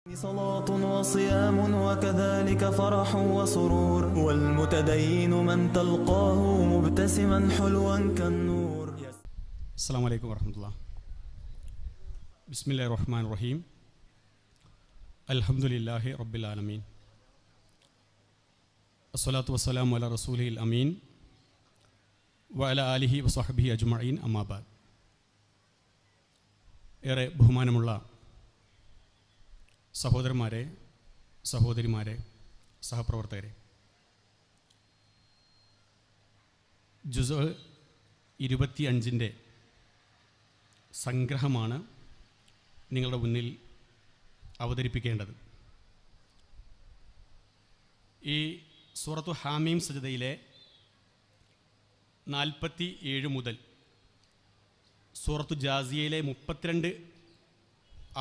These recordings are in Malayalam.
صلاة وصيام وكذلك فرح وسرور والمتدين من تلقاه مبتسما حلوا كالنور. السلام عليكم ورحمة الله. بسم الله الرحمن الرحيم. الحمد لله رب العالمين. الصلاة والسلام على رسوله الأمين وعلى آله وصحبه أجمعين أما بعد. ഏറെ ബഹുമാനമുള്ള സഹോദരന്മാരെ, സഹോദരിമാരെ, സഹപ്രവർത്തകരെ, ജുസ് 25 സംഗ്രഹമാണ് നിങ്ങളുടെ മുന്നിൽ അവതരിപ്പിക്കേണ്ടത്. ഈ സൂറത്തു ഹാമീം സജ്ദയിലെ 47 മുതൽ സൂറത്തു ജാസിയയിലെ 32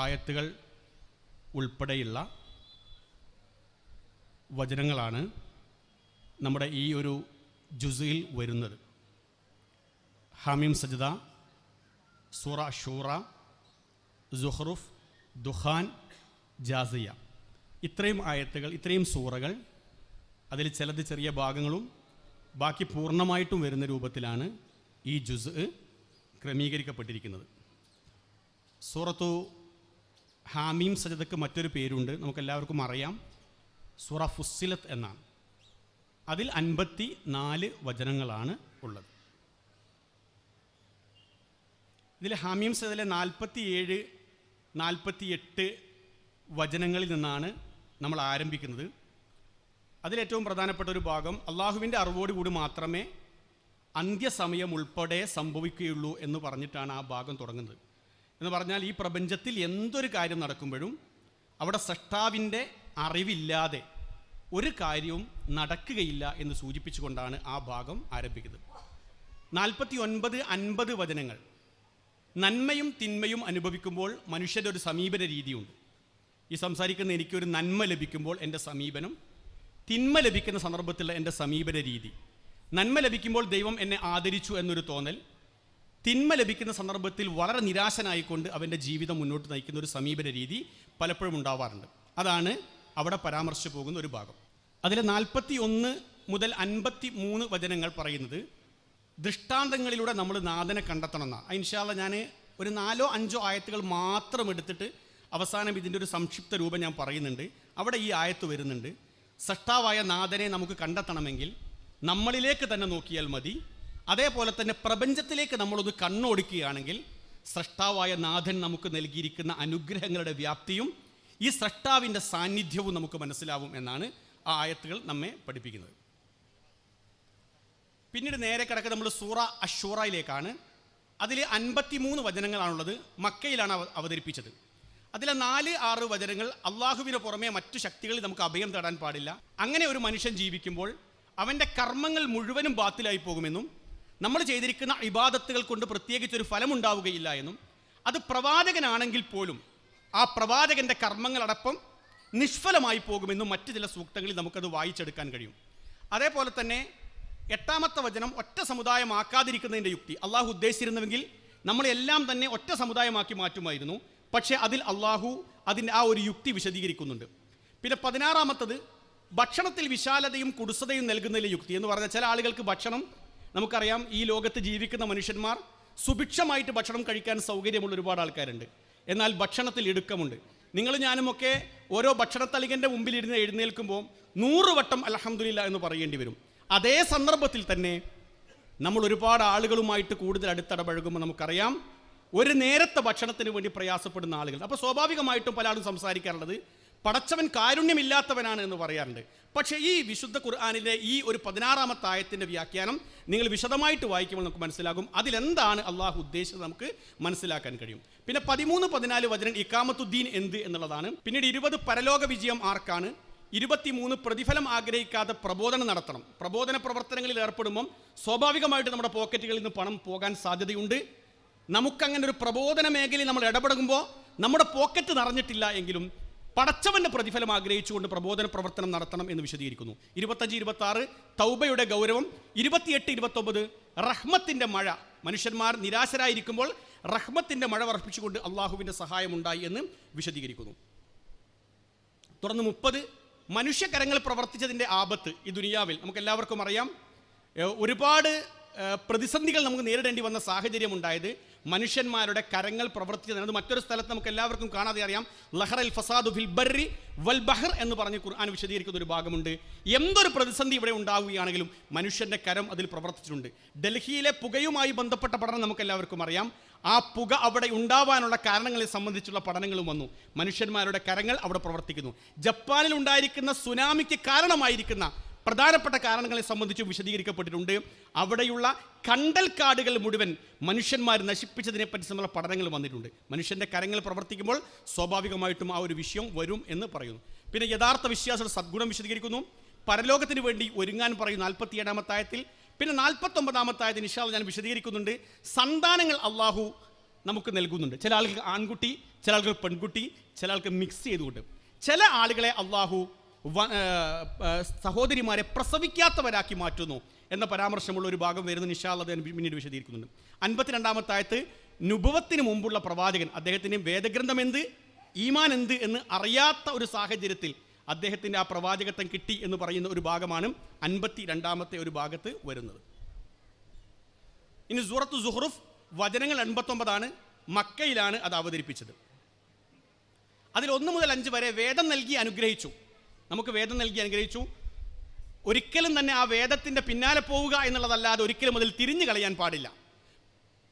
ആയത്തുകൾ ഉൾപ്പെടെയുള്ള വചനങ്ങളാണ് നമ്മുടെ ഈ ഒരു ജുസിൽ വരുന്നത്. ഹാമീം സജ്ദ, സൂറ ഷൂറ, സുഹ്റുഫ്, ദുഖാൻ, ജാസിയ, ഇത്രയും ആയത്തുകൾ, ഇത്രയും സൂറകൾ, അതിൽ ചിലത് ചെറിയ ഭാഗങ്ങളും ബാക്കി പൂർണ്ണമായിട്ടും വരുന്ന രൂപത്തിലാണ് ഈ ജുസ് ക്രമീകരിക്കപ്പെട്ടിരിക്കുന്നത്. സൂറത്തു ഹാമീം സജ്ദക്ക് മറ്റൊരു പേരുണ്ട്, നമുക്കെല്ലാവർക്കും അറിയാം, സൂറ ഫുസ്സിലത്ത് എന്നാണ്. അതിൽ 54 വചനങ്ങളാണ് ഉള്ളത്. ഇതിൽ ഹാമീം സജ്ദയിലെ 47, 48 വചനങ്ങളിൽ നിന്നാണ് നമ്മൾ ആരംഭിക്കുന്നത്. അതിലേറ്റവും പ്രധാനപ്പെട്ട ഒരു ഭാഗം അള്ളാഹുവിൻ്റെ അറിവോടുകൂടി മാത്രമേ അന്ത്യസമയം ഉൾപ്പെടെ സംഭവിക്കുകയുള്ളൂ എന്ന് പറഞ്ഞിട്ടാണ് ആ ഭാഗം തുടങ്ങുന്നത്. എന്ന് പറഞ്ഞാൽ ഈ പ്രപഞ്ചത്തിൽ എന്തൊരു കാര്യം നടക്കുമ്പോഴും അവിടെ സൃഷ്ടാവിൻ്റെ അറിവില്ലാതെ ഒരു കാര്യവും നടക്കുകയില്ല എന്ന് സൂചിപ്പിച്ചുകൊണ്ടാണ് ആ ഭാഗം ആരംഭിക്കുന്നത്. 49, 50 വചനങ്ങൾ നന്മയും തിന്മയും അനുഭവിക്കുമ്പോൾ മനുഷ്യൻ്റെ ഒരു സമീപന രീതിയുണ്ട്. ഈ സംസാരിക്കുന്ന എനിക്കൊരു നന്മ ലഭിക്കുമ്പോൾ എൻ്റെ സമീപനം, തിന്മ ലഭിക്കുന്ന സന്ദർഭത്തിലുള്ള എൻ്റെ സമീപന രീതി, നന്മ ലഭിക്കുമ്പോൾ ദൈവം എന്നെ ആദരിച്ചു എന്നൊരു തോന്നൽ, തിന്മ ലഭിക്കുന്ന സന്ദർഭത്തിൽ വളരെ നിരാശനായിക്കൊണ്ട് അവൻ്റെ ജീവിതം മുന്നോട്ട് നയിക്കുന്ന ഒരു സമീപന രീതി പലപ്പോഴും ഉണ്ടാവാറുണ്ട്. അതാണ് അവിടെ പരാമർശിച്ചു പോകുന്ന ഒരു ഭാഗം. അതിൽ 41 മുതൽ 53 വചനങ്ങൾ പറയുന്നത് ദൃഷ്ടാന്തങ്ങളിലൂടെ നമ്മൾ നാഥനെ കണ്ടെത്തണം എന്നാണ്. ഇൻഷാ അല്ലാഹ് ഞാൻ ഒരു 4-5 ആയത്തുകൾ മാത്രം എടുത്തിട്ട് അവസാനം ഇതിൻ്റെ ഒരു സംക്ഷിപ്ത രൂപം ഞാൻ പറയുന്നുണ്ട്. അവിടെ ഈ ആയത്ത് വരുന്നുണ്ട്, സൃഷ്ടാവായ നാഥനെ നമുക്ക് കണ്ടെത്തണമെങ്കിൽ നമ്മളിലേക്ക് തന്നെ നോക്കിയാൽ മതി. അതേപോലെ തന്നെ പ്രപഞ്ചത്തിലേക്ക് നമ്മളൊന്ന് കണ്ണോടിക്കുകയാണെങ്കിൽ സൃഷ്ടാവായ നാഥൻ നമുക്ക് നൽകിയിരിക്കുന്ന അനുഗ്രഹങ്ങളുടെ വ്യാപ്തിയും ഈ സൃഷ്ടാവിൻ്റെ സാന്നിധ്യവും നമുക്ക് മനസ്സിലാവും എന്നാണ് ആ ആയത്തുകൾ നമ്മെ പഠിപ്പിക്കുന്നത്. പിന്നീട് നേരെ കിടക്കുക നമ്മൾ സൂറ അഷൂറയിലേക്കാണ്. അതിൽ 53 വചനങ്ങളാണുള്ളത്. മക്കയിലാണ് അവതരിപ്പിച്ചത്. അതിലെ 4-6 വചനങ്ങൾ അള്ളാഹുവിന് പുറമെ മറ്റു ശക്തികളിൽ നമുക്ക് അഭയം തേടാൻ പാടില്ല, അങ്ങനെ ഒരു മനുഷ്യൻ ജീവിക്കുമ്പോൾ അവൻ്റെ കർമ്മങ്ങൾ മുഴുവനും ബാത്തിലായി പോകുമെന്നും നമ്മൾ ചെയ്തിരിക്കുന്ന ഇബാദത്തുകൾ കൊണ്ട് പ്രത്യേകിച്ചൊരു ഫലമുണ്ടാവുകയില്ല എന്നും അത് പ്രവാചകനാണെങ്കിൽ പോലും ആ പ്രവാചകൻ്റെ കർമ്മങ്ങളടക്കം നിഷ്ഫലമായി പോകുമെന്നും മറ്റു ചില സൂക്തങ്ങളിൽ നമുക്കത് വായിച്ചെടുക്കാൻ കഴിയും. അതേപോലെ തന്നെ 8-ാമത്തെ വചനം ഒറ്റ സമുദായമാക്കാതിരിക്കുന്നതിൻ്റെ യുക്തി. അള്ളാഹു ഉദ്ദേശിച്ചിരുന്നുവെങ്കിൽ നമ്മളെല്ലാം തന്നെ ഒറ്റ സമുദായമാക്കി മാറ്റുമായിരുന്നു. പക്ഷേ അതിൽ അള്ളാഹു അതിൻ്റെ ആ ഒരു യുക്തി വിശദീകരിക്കുന്നുണ്ട്. പിന്നെ 16-ാമത്തത് ഭക്ഷണത്തിൽ വിശാലതയും കുടുസതയും നൽകുന്നതിലെ യുക്തി എന്ന് പറഞ്ഞാൽ ചില ആളുകൾക്ക് ഭക്ഷണം, നമുക്കറിയാം ഈ ലോകത്ത് ജീവിക്കുന്ന മനുഷ്യന്മാർ സുഭിക്ഷമായിട്ട് ഭക്ഷണം കഴിക്കാൻ സൗകര്യമുള്ള ഒരുപാട് ആൾക്കാരുണ്ട്. എന്നാൽ ഭക്ഷണത്തിൽ ഇടുക്കമുണ്ട്. നിങ്ങൾ ഞാനുമൊക്കെ ഓരോ ഭക്ഷണത്തളികൻ്റെ മുമ്പിൽ ഇരുന്ന് എഴുന്നേൽക്കുമ്പോൾ 100 വട്ടം അൽഹംദുലില്ലാ എന്ന് പറയേണ്ടി വരും. അതേ സന്ദർഭത്തിൽ തന്നെ നമ്മൾ ഒരുപാട് ആളുകളുമായിട്ട് കൂടുതൽ അടുത്തിടപഴകുമ്പോൾ നമുക്കറിയാം ഒരു നേരത്തെ ഭക്ഷണത്തിന് വേണ്ടി പ്രയാസപ്പെടുന്ന ആളുകൾ. അപ്പോൾ സ്വാഭാവികമായിട്ടും പല ആളും സംസാരിക്കാറുള്ളത് പടച്ചവൻ കാരുണ്യമില്ലാത്തവനാണ് എന്ന് പറയാറുണ്ട്. പക്ഷേ ഈ വിശുദ്ധ ഖുർആനിലെ ഈ ഒരു 16-ാമത്തെ ആയത്തിൻ്റെ വ്യാഖ്യാനം നിങ്ങൾ വിശദമായിട്ട് വായിക്കുമ്പോൾ നമുക്ക് മനസ്സിലാകും അതിലെന്താണ് അള്ളാഹു ഉദ്ദേശിച്ചത് നമുക്ക് മനസ്സിലാക്കാൻ കഴിയും. പിന്നെ 13-14 വചനം ഇഖാമത്തുദ്ദീൻ എന്ത് എന്നുള്ളതാണ്. പിന്നീട് 20 പരലോക വിജയം ആർക്കാണ്, 23 പ്രതിഫലം ആഗ്രഹിക്കാതെ പ്രബോധനം നടത്തണം. പ്രബോധന പ്രവർത്തനങ്ങളിൽ ഏർപ്പെടുമ്പം സ്വാഭാവികമായിട്ട് നമ്മുടെ പോക്കറ്റുകളിൽ നിന്ന് പണം പോകാൻ സാധ്യതയുണ്ട്. നമുക്കങ്ങനെ ഒരു പ്രബോധന മേഖലയിൽ നമ്മൾ ഇടപെടുമ്പോൾ നമ്മുടെ പോക്കറ്റ് നിറഞ്ഞിട്ടില്ല എങ്കിലും പടച്ചവൻ്റെ പ്രതിഫലം ആഗ്രഹിച്ചുകൊണ്ട് പ്രബോധന പ്രവർത്തനം നടത്തണം എന്ന് വിശദീകരിക്കുന്നു. 25-26 തൗബയുടെ ഗൗരവം, 28-29 റഹ്മത്തിൻ്റെ മഴ, മനുഷ്യന്മാർ നിരാശരായിരിക്കുമ്പോൾ റഹ്മത്തിൻ്റെ മഴ വർഷിച്ചുകൊണ്ട് അള്ളാഹുവിൻ്റെ സഹായമുണ്ടായി എന്ന് വിശദീകരിക്കുന്നു. തുടർന്ന് 30 മനുഷ്യകരങ്ങൾ പ്രവർത്തിച്ചതിൻ്റെ ആപത്ത് ഈ ദുനിയാവിൽ നമുക്കെല്ലാവർക്കും അറിയാം. ഒരുപാട് പ്രതിസന്ധികൾ നമുക്ക് നേരിടേണ്ടി വന്ന സാഹചര്യം ഉണ്ടായത് മനുഷ്യന്മാരുടെ കരങ്ങൾ പ്രവർത്തിച്ചത്. അത് മറ്റൊരു സ്ഥലത്ത് നമുക്ക് എല്ലാവർക്കും കാണാതെ അറിയാം. ലഹറൽ ഫസാദു ഫിൽ ബർരി വൽ ബഹർ എന്ന് പറഞ്ഞ് ഖുർആൻ വിശദീകരിക്കുന്ന ഒരു ഭാഗമുണ്ട്. എന്തൊരു പ്രതിസന്ധി ഇവിടെ ഉണ്ടാവുകയാണെങ്കിലും മനുഷ്യൻ്റെ കരം അതിൽ പ്രവർത്തിച്ചിട്ടുണ്ട്. ഡൽഹിയിലെ പുകയുമായി ബന്ധപ്പെട്ട പഠനം നമുക്ക് എല്ലാവർക്കും അറിയാം. ആ പുക അവിടെ ഉണ്ടാവാനുള്ള കാരണങ്ങളെ സംബന്ധിച്ചുള്ള പഠനങ്ങളും വന്നു. മനുഷ്യന്മാരുടെ കരങ്ങൾ അവിടെ പ്രവർത്തിക്കുന്നു. ജപ്പാനിൽ ഉണ്ടായിരിക്കുന്ന സുനാമിക്ക് കാരണമായിരിക്കുന്ന പ്രധാനപ്പെട്ട കാരണങ്ങളെ സംബന്ധിച്ച് വിശദീകരിക്കപ്പെട്ടിട്ടുണ്ട്. അവിടെയുള്ള കണ്ടൽക്കാടുകൾ മുഴുവൻ മനുഷ്യന്മാർ നശിപ്പിച്ചതിനെപ്പറ്റി സംബന്ധിച്ച പഠനങ്ങൾ വന്നിട്ടുണ്ട്. മനുഷ്യൻ്റെ കരങ്ങൾ പ്രവർത്തിക്കുമ്പോൾ സ്വാഭാവികമായിട്ടും ആ ഒരു വിഷയം വരും എന്ന് പറയുന്നു. പിന്നെ യഥാർത്ഥ വിശ്വാസിയുടെ സദ്ഗുണം വിശദീകരിക്കുന്നു. പരലോകത്തിന് വേണ്ടി ഒരുങ്ങാൻ പറയുന്നു 47-ാമത്തെ ആയത്തിൽ. പിന്നെ 49-ാമത്തെ ആയത്തിൽ ഇൻഷാ അല്ലാഹ് ഞാൻ വിശദീകരിക്കുന്നുണ്ട്. സന്താനങ്ങൾ അള്ളാഹു നമുക്ക് നൽകുന്നുണ്ട്. ചില ആളുകൾക്ക് ആൺകുട്ടി, ചില ആളുകൾക്ക് പെൺകുട്ടി, ചില ആൾക്ക് മിക്സ് ചെയ്തുകൊണ്ട്. ചില ആളുകളെ അള്ളാഹു സഹോദരിമാരെ പ്രസവിക്കാത്തവരാക്കി മാറ്റുന്നു എന്ന പരാമർശമുള്ള ഒരു ഭാഗം വരുന്ന ഇൻഷാ അല്ലാഹ് ഞാൻ പിന്നീട് വിശദീകരിക്കുന്നുണ്ട്. 52-ാമത്തെ ആയത്ത് നുബുവത്തിന് മുമ്പുള്ള പ്രവാചകൻ അദ്ദേഹത്തിന് വേദഗ്രന്ഥം എന്ത്, ഈമാൻ എന്ത് എന്ന് അറിയാത്ത ഒരു സാഹചര്യത്തിൽ അദ്ദേഹത്തിൻ്റെ ആ പ്രവാചകത്വം കിട്ടി എന്ന് പറയുന്ന ഒരു ഭാഗമാണ് 52-ാമത്തെ ഒരു ഭാഗത്ത് വരുന്നത്. ഇനി സൂറത്തു സുഹ്റുഫ് വചനങ്ങൾ 89 മക്കയിലാണ് അത് അവതരിപ്പിച്ചത്. അതിൽ 1 മുതൽ 5 വരെ വേദം നൽകി അനുഗ്രഹിച്ചു. നമുക്ക് വേദം നൽകി അനുഗ്രഹിച്ചു. ഒരിക്കലും തന്നെ ആ വേദത്തിൻ്റെ പിന്നാലെ പോവുക എന്നുള്ളതല്ലാതെ ഒരിക്കലും അതിൽ തിരിഞ്ഞു കളയാൻ പാടില്ല.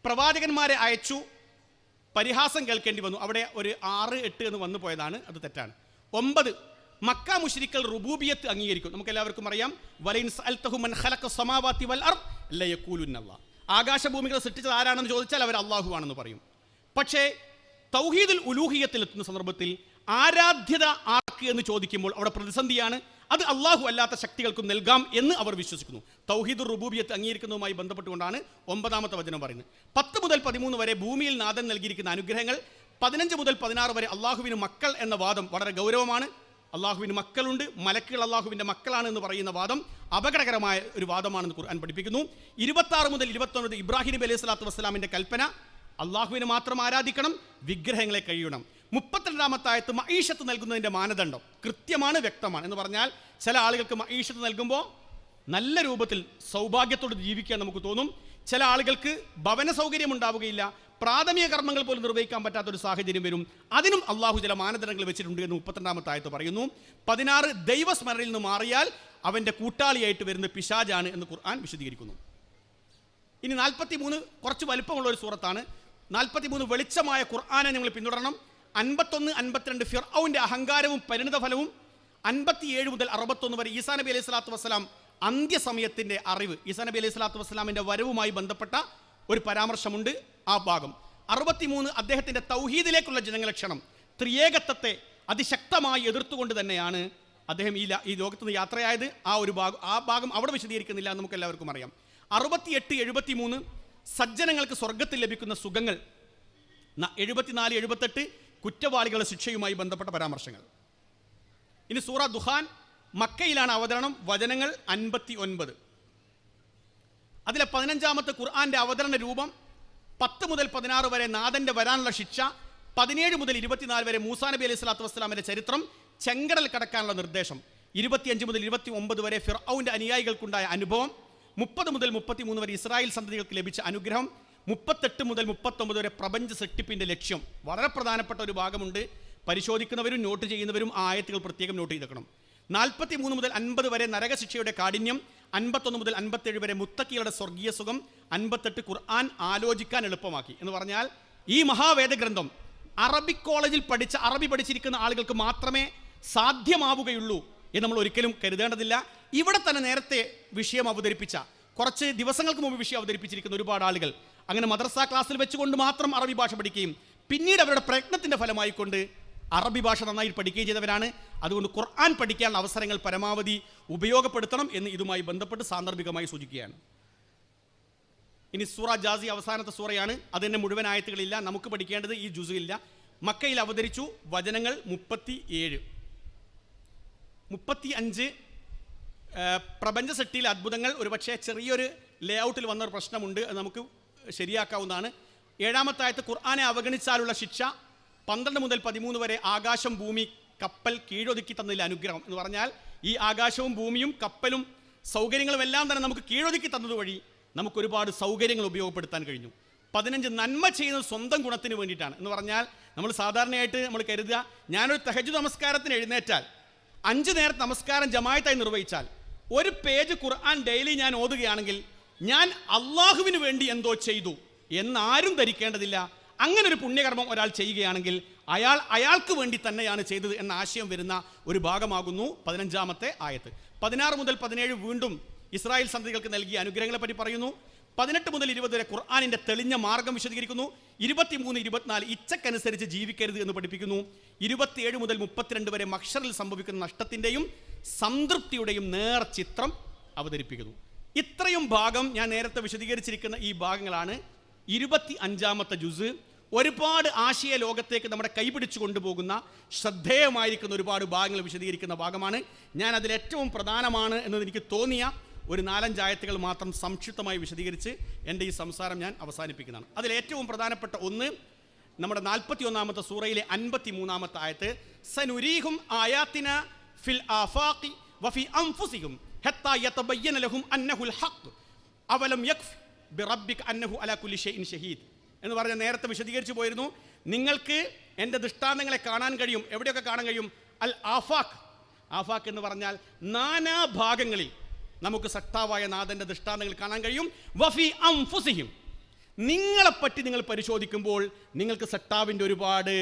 പ്രവാചകന്മാരെ അയച്ചു, പരിഹാസം കേൾക്കേണ്ടി വന്നു. അവിടെ ഒരു 6, 8 എന്ന് വന്നു പോയതാണ്, അത് തെറ്റാണ്. 9 മക്ക മുശ്രിക്കൽ റുബൂബിയത്ത് അംഗീകരിക്കും. നമുക്ക് എല്ലാവർക്കും അറിയാം. വലൈൻ സഅൽതഹു മൻ ഖലഖ സമാവാതി വൽ അർദ് ലയഖൂലുന്നല്ലാഹ്. ആകാശഭൂമികൾ സൃഷ്ടിച്ചത് ആരാണെന്ന് ചോദിച്ചാൽ അവർ അല്ലാഹു ആണെന്ന് പറയും. പക്ഷേ തൗഹീദുൽ ഉലൂഹിയത്തിൽ എത്തുന്ന സന്ദർഭത്തിൽ ആരാധ്യത ആർക്ക് എന്ന് ചോദിക്കുമ്പോൾ അവിടെ പ്രതിസന്ധിയാണ്. അത് അള്ളാഹു അല്ലാത്ത ശക്തികൾക്കും നൽകാം എന്ന് അവർ വിശ്വസിക്കുന്നു. തൗഹീദുർ റുബൂബിയത്ത് അംഗീകരിക്കുന്നതുമായി ബന്ധപ്പെട്ടുകൊണ്ടാണ് 9-ാമത്തെ വചനം പറയുന്നത്. 10 മുതൽ 13 വരെ ഭൂമിയിൽ നാഥൻ നൽകിയിരിക്കുന്ന അനുഗ്രഹങ്ങൾ. 15 മുതൽ 16 വരെ അള്ളാഹുവിന് മക്കൾ എന്ന വാദം വളരെ ഗൗരവമാണ്. അള്ളാഹുവിന് മക്കളുണ്ട്, മലക്കുകൾ അള്ളാഹുവിൻ്റെ മക്കളാണ് എന്ന് പറയുന്ന വാദം അപകടകരമായ ഒരു വാദമാണെന്ന് ഖുർആൻ പഠിപ്പിക്കുന്നു. 26 മുതൽ 29 ഇബ്രാഹിം നബി അലൈഹി സ്വലാത്തു വസ്സലാമിൻ്റെ കൽപ്പന, അള്ളാഹുവിനെ മാത്രം ആരാധിക്കണം, വിഗ്രഹങ്ങളെ കഴിയണം. 32-ാമത്തെ ആയത്ത് മഈഷത്ത് നൽകുന്നതിൻ്റെ മാനദണ്ഡം കൃത്യമാണ്, വ്യക്തമാണ്. എന്ന് പറഞ്ഞാൽ ചില ആളുകൾക്ക് മഈഷത്ത് നൽകുമ്പോൾ നല്ല രൂപത്തിൽ സൗഭാഗ്യത്തോട് ജീവിക്കാൻ നമുക്ക് തോന്നും. ചില ആളുകൾക്ക് ഭവന സൗകര്യം ഉണ്ടാവുകയില്ല, പ്രാഥമിക കർമ്മങ്ങൾ പോലും നിർവഹിക്കാൻ പറ്റാത്തൊരു സാഹചര്യം വരും. അതിനും അള്ളാഹു ചില മാനദണ്ഡങ്ങൾ വെച്ചിട്ടുണ്ട് എന്ന് 32-ാമത്തെ ആയത്ത് പറയുന്നു. 16 ദൈവസ്മരണയിൽ നിന്ന് മാറിയാൽ അവൻ്റെ കൂട്ടാളിയായിട്ട് വരുന്ന പിശാചാണ് എന്ന് ഖുർആൻ വിശദീകരിക്കുന്നു. ഇനി 43 കുറച്ച് വലുപ്പമുള്ള ഒരു സൂറത്താണ്. 43 വെളിച്ചമായ ഖുർആനെ നിങ്ങൾ പിന്തുടരണം. 51, 52 ഫിർഔന്റെ അഹങ്കാരവും പരിണിത ഫലവും. 57 മുതൽ 61 വരെ ഈസാ നബി അലൈഹി സ്വലാത്തു വസ്സലാം അന്ത്യസമയത്തിൻ്റെ അറിവ്, ഈസാ നബി അലൈഹി സ്വലാത്തു വസ്സലാമിൻ്റെ വരവുമായി ബന്ധപ്പെട്ട ഒരു പരാമർശമുണ്ട് ആ ഭാഗം. 63 അദ്ദേഹത്തിൻ്റെ തൗഹീദിലേക്കുള്ള ജനങ്ങളെ ക്ഷണം. ത്രിയേകത്വത്തെ അതിശക്തമായി എതിർത്തുകൊണ്ട് തന്നെയാണ് അദ്ദേഹം ഈ ലോകത്ത് നിന്ന് യാത്രയായത്. ആ ഭാഗം അവിടെ വിശദീകരിക്കുന്നില്ല, നമുക്ക് എല്ലാവർക്കും അറിയാം. 68, 73 സജ്ജനങ്ങൾക്ക് സ്വർഗത്തിൽ ലഭിക്കുന്ന സുഖങ്ങൾ. 74, 78 കുറ്റവാളികളുടെ ശിക്ഷയുമായി ബന്ധപ്പെട്ട പരാമർശങ്ങൾ. ഇനി സൂറ ദുഹാൻ മക്കയിലാണ് അവതരണം. വചനങ്ങൾ 59. അതിലെ 15-ാമത്തെ ഖുർആന്റെ അവതരണ രൂപം. 10 മുതൽ 16 വരെ നാഥന്റെ വരാനുള്ള ശിക്ഷ. 17 മുതൽ 24 വരെ മൂസാ നബി അലൈഹി സ്വലാത്തു വസ്സലാമിന്റെ ചരിത്രം, ചെങ്കടൽ കടക്കാനുള്ള നിർദ്ദേശം. 25 മുതൽ 29 വരെ ഫിർഔന്റെ അനുയായികൾക്കുണ്ടായ അനുഭവം. 30 മുതൽ 33 വരെ ഇസ്രായേൽ സന്തതികൾക്ക് ലഭിച്ച അനുഗ്രഹം. 38 മുതൽ 39 വരെ പ്രപഞ്ച സൃഷ്ടിപ്പിന്റെ ലക്ഷ്യം. വളരെ പ്രധാനപ്പെട്ട ഒരു ഭാഗമുണ്ട്. പരിശോധിക്കുന്നവരും നോട്ട് ചെയ്യുന്നവരും ആ ആയത്തുകൾ പ്രത്യേകം നോട്ട് ചെയ്തേക്കണം. 43 മുതൽ 50 വരെ നരകശിക്ഷയുടെ കാഠിന്യം. 51 മുതൽ 57 വരെ മുത്തക്കികളുടെ സ്വർഗീയ സുഖം. 58 ഖുർആൻ ആലോചിക്കാൻ എളുപ്പമാക്കി. എന്ന് പറഞ്ഞാൽ ഈ മഹാവേദഗ്രന്ഥം അറബിക് കോളേജിൽ അറബി പഠിച്ചിരിക്കുന്ന ആളുകൾക്ക് മാത്രമേ സാധ്യമാവുകയുള്ളൂ എന്ന് നമ്മൾ ഒരിക്കലും കരുതേണ്ടതില്ല. ഇവിടെ തന്നെ നേരത്തെ വിഷയം അവതരിപ്പിച്ച, കുറച്ച് ദിവസങ്ങൾക്ക് മുമ്പ് വിഷയം അവതരിപ്പിച്ചിരിക്കുന്ന ഒരുപാട് ആളുകൾ അങ്ങനെ മദ്രസ ക്ലാസ്സിൽ വെച്ചുകൊണ്ട് മാത്രം അറബി ഭാഷ പഠിക്കുകയും പിന്നീട് അവരുടെ പ്രയത്നത്തിൻ്റെ ഫലമായിക്കൊണ്ട് അറബി ഭാഷ നന്നായി പഠിക്കുകയും ചെയ്തവരാണ്. അതുകൊണ്ട് ഖുർആൻ പഠിക്കാനുള്ള അവസരങ്ങൾ പരമാവധി ഉപയോഗപ്പെടുത്തണം എന്ന് ഇതുമായി ബന്ധപ്പെട്ട് സാന്ദർഭികമായി സൂചിക്കുകയാണ്. ഇനി സൂറ ജാസി അവസാനത്തെ സൂറയാണ്. അതിൻ്റെ മുഴുവൻ ആയത്തുകളില്ല, നമുക്ക് പഠിക്കേണ്ടത് ഈ ജുസില്ല. മക്കയിൽ അവതരിച്ചു. വചനങ്ങൾ 37. 35 പ്രപഞ്ച സൃഷ്ടിയിലെ അത്ഭുതങ്ങൾ. ഒരുപക്ഷെ ചെറിയൊരു ലേഔട്ടിൽ വന്നൊരു പ്രശ്നമുണ്ട്, അത് നമുക്ക് ശരിയാക്കാവുന്നതാണ്. 7-ാമത്തെ ആയത്ത് ഖുർആനെ അവഗണിച്ചാലുള്ള ശിക്ഷ. 12 മുതൽ 13 വരെ ആകാശം ഭൂമി കപ്പൽ കീഴൊതുക്കി തന്നതിൽ അനുഗ്രഹം എന്ന് പറഞ്ഞാൽ ഈ ആകാശവും ഭൂമിയും കപ്പലും സൗകര്യങ്ങളും എല്ലാം തന്നെ നമുക്ക് കീഴൊതുക്കി തന്നത് വഴി നമുക്ക് ഒരുപാട് സൗകര്യങ്ങൾ ഉപയോഗപ്പെടുത്താൻ കഴിഞ്ഞു. 15 നന്മ ചെയ്യുന്നത് സ്വന്തം ഗുണത്തിന് വേണ്ടിയിട്ടാണ് എന്ന് പറഞ്ഞാൽ നമ്മൾ സാധാരണയായിട്ട് നമ്മൾ കരുതുക, ഞാനൊരു തഹജ്ജുദ് നമസ്കാരത്തിന് എഴുന്നേറ്റാൽ 5 നേരത്തെ നമസ്കാരം ജമാഅത്തായി നിർവഹിച്ചാൽ 1 പേജ് ഖുർആൻ ഡെയിലി ഞാൻ ഓതുകയാണെങ്കിൽ ഞാൻ അള്ളാഹുവിന് വേണ്ടി എന്തോ ചെയ്തു എന്നാരും ധരിക്കേണ്ടതില്ല. അങ്ങനെ ഒരു പുണ്യകർമ്മം ഒരാൾ ചെയ്യുകയാണെങ്കിൽ അയാൾക്ക് വേണ്ടി തന്നെയാണ് ചെയ്തത് എന്ന ആശയം വരുന്ന ഒരു ഭാഗമാകുന്നു 15-ാമത്തെ ആയത്ത്. 16 മുതൽ 17 വീണ്ടും ഇസ്രായേൽ സന്തതികൾക്ക് നൽകിയ അനുഗ്രഹങ്ങളെ പറ്റി പറയുന്നു. 18 മുതൽ 20 വരെ ഖുർആനിന്റെ തെളിഞ്ഞ മാർഗം വിശദീകരിക്കുന്നു. 23-24 ഇച്ഛക്കനുസരിച്ച് ജീവിക്കരുത് എന്ന് പഠിപ്പിക്കുന്നു. 27 മുതൽ 32 വരെ മഹ്ശറിൽ സംഭവിക്കുന്ന നഷ്ടത്തിന്റെയും സംതൃപ്തിയുടെയും നേർ ചിത്രം അവതരിപ്പിക്കുന്നു. ഇത്രയും ഭാഗം ഞാൻ നേരത്തെ വിശദീകരിച്ചിരിക്കുന്ന ഈ ഭാഗങ്ങളാണ് 25-ാമത്തെ ജുസ്. ഒരുപാട് ആശയ ലോകത്തേക്ക് നമ്മുടെ കൈപിടിച്ചു കൊണ്ടുപോകുന്ന ശ്രദ്ധേയമായിരിക്കുന്ന ഒരുപാട് ഭാഗങ്ങൾ വിശദീകരിക്കുന്ന ഭാഗമാണ്. ഞാൻ അതിൽ ഏറ്റവും പ്രധാനമാണ് എന്ന് എനിക്ക് തോന്നിയ ഒരു 4-5 ആയത്തുകൾ മാത്രം സംക്ഷിപ്തമായി വിശദീകരിച്ച് എൻ്റെ ഈ സംസാരം ഞാൻ അവസാനിപ്പിക്കുന്നതാണ്. അതിൽ ഏറ്റവും പ്രധാനപ്പെട്ട ഒന്ന് നമ്മുടെ 41-ാമത്തെ സൂറയിലെ 53-ാമത്തെ ആയത്ത്, സനുരീഹും ആയാത്തിന ഫിൽ ആഫാഖി വഫി അൻഫുസിഹിം ഹത്താ യതബയ്യന ലഹും അന്നഹുൽ ഹഖ് അവലം യക്ഫി ബിറബ്ബിക അന്നഹു അലാ കുല്ലി ഷൈഇൻ ഷഹീദ് എന്ന് പറഞ്ഞ നേരത്തെ വിശദീകരിച്ചു പോയിരുന്നു. നിങ്ങൾക്ക് എൻ്റെ ദൃഷ്ടാന്തങ്ങളെ കാണാൻ കഴിയും. എവിടെയൊക്കെ കാണാൻ കഴിയും? അൽ ആഫാഖ്. ആഫാഖ് എന്ന് പറഞ്ഞാൽ നാനാഭാഗങ്ങളിൽ നമുക്ക് സട്ടാവായ നാഥൻ്റെ ദൃഷ്ടാന്തങ്ങൾ കാണാൻ കഴിയും. വഫി അൻഫുസിഹിം, നിങ്ങളെപ്പറ്റി നിങ്ങൾ പരിശോധിക്കുമ്പോൾ നിങ്ങൾക്ക് സട്ടാവിൻ്റെ ഒരുപാട്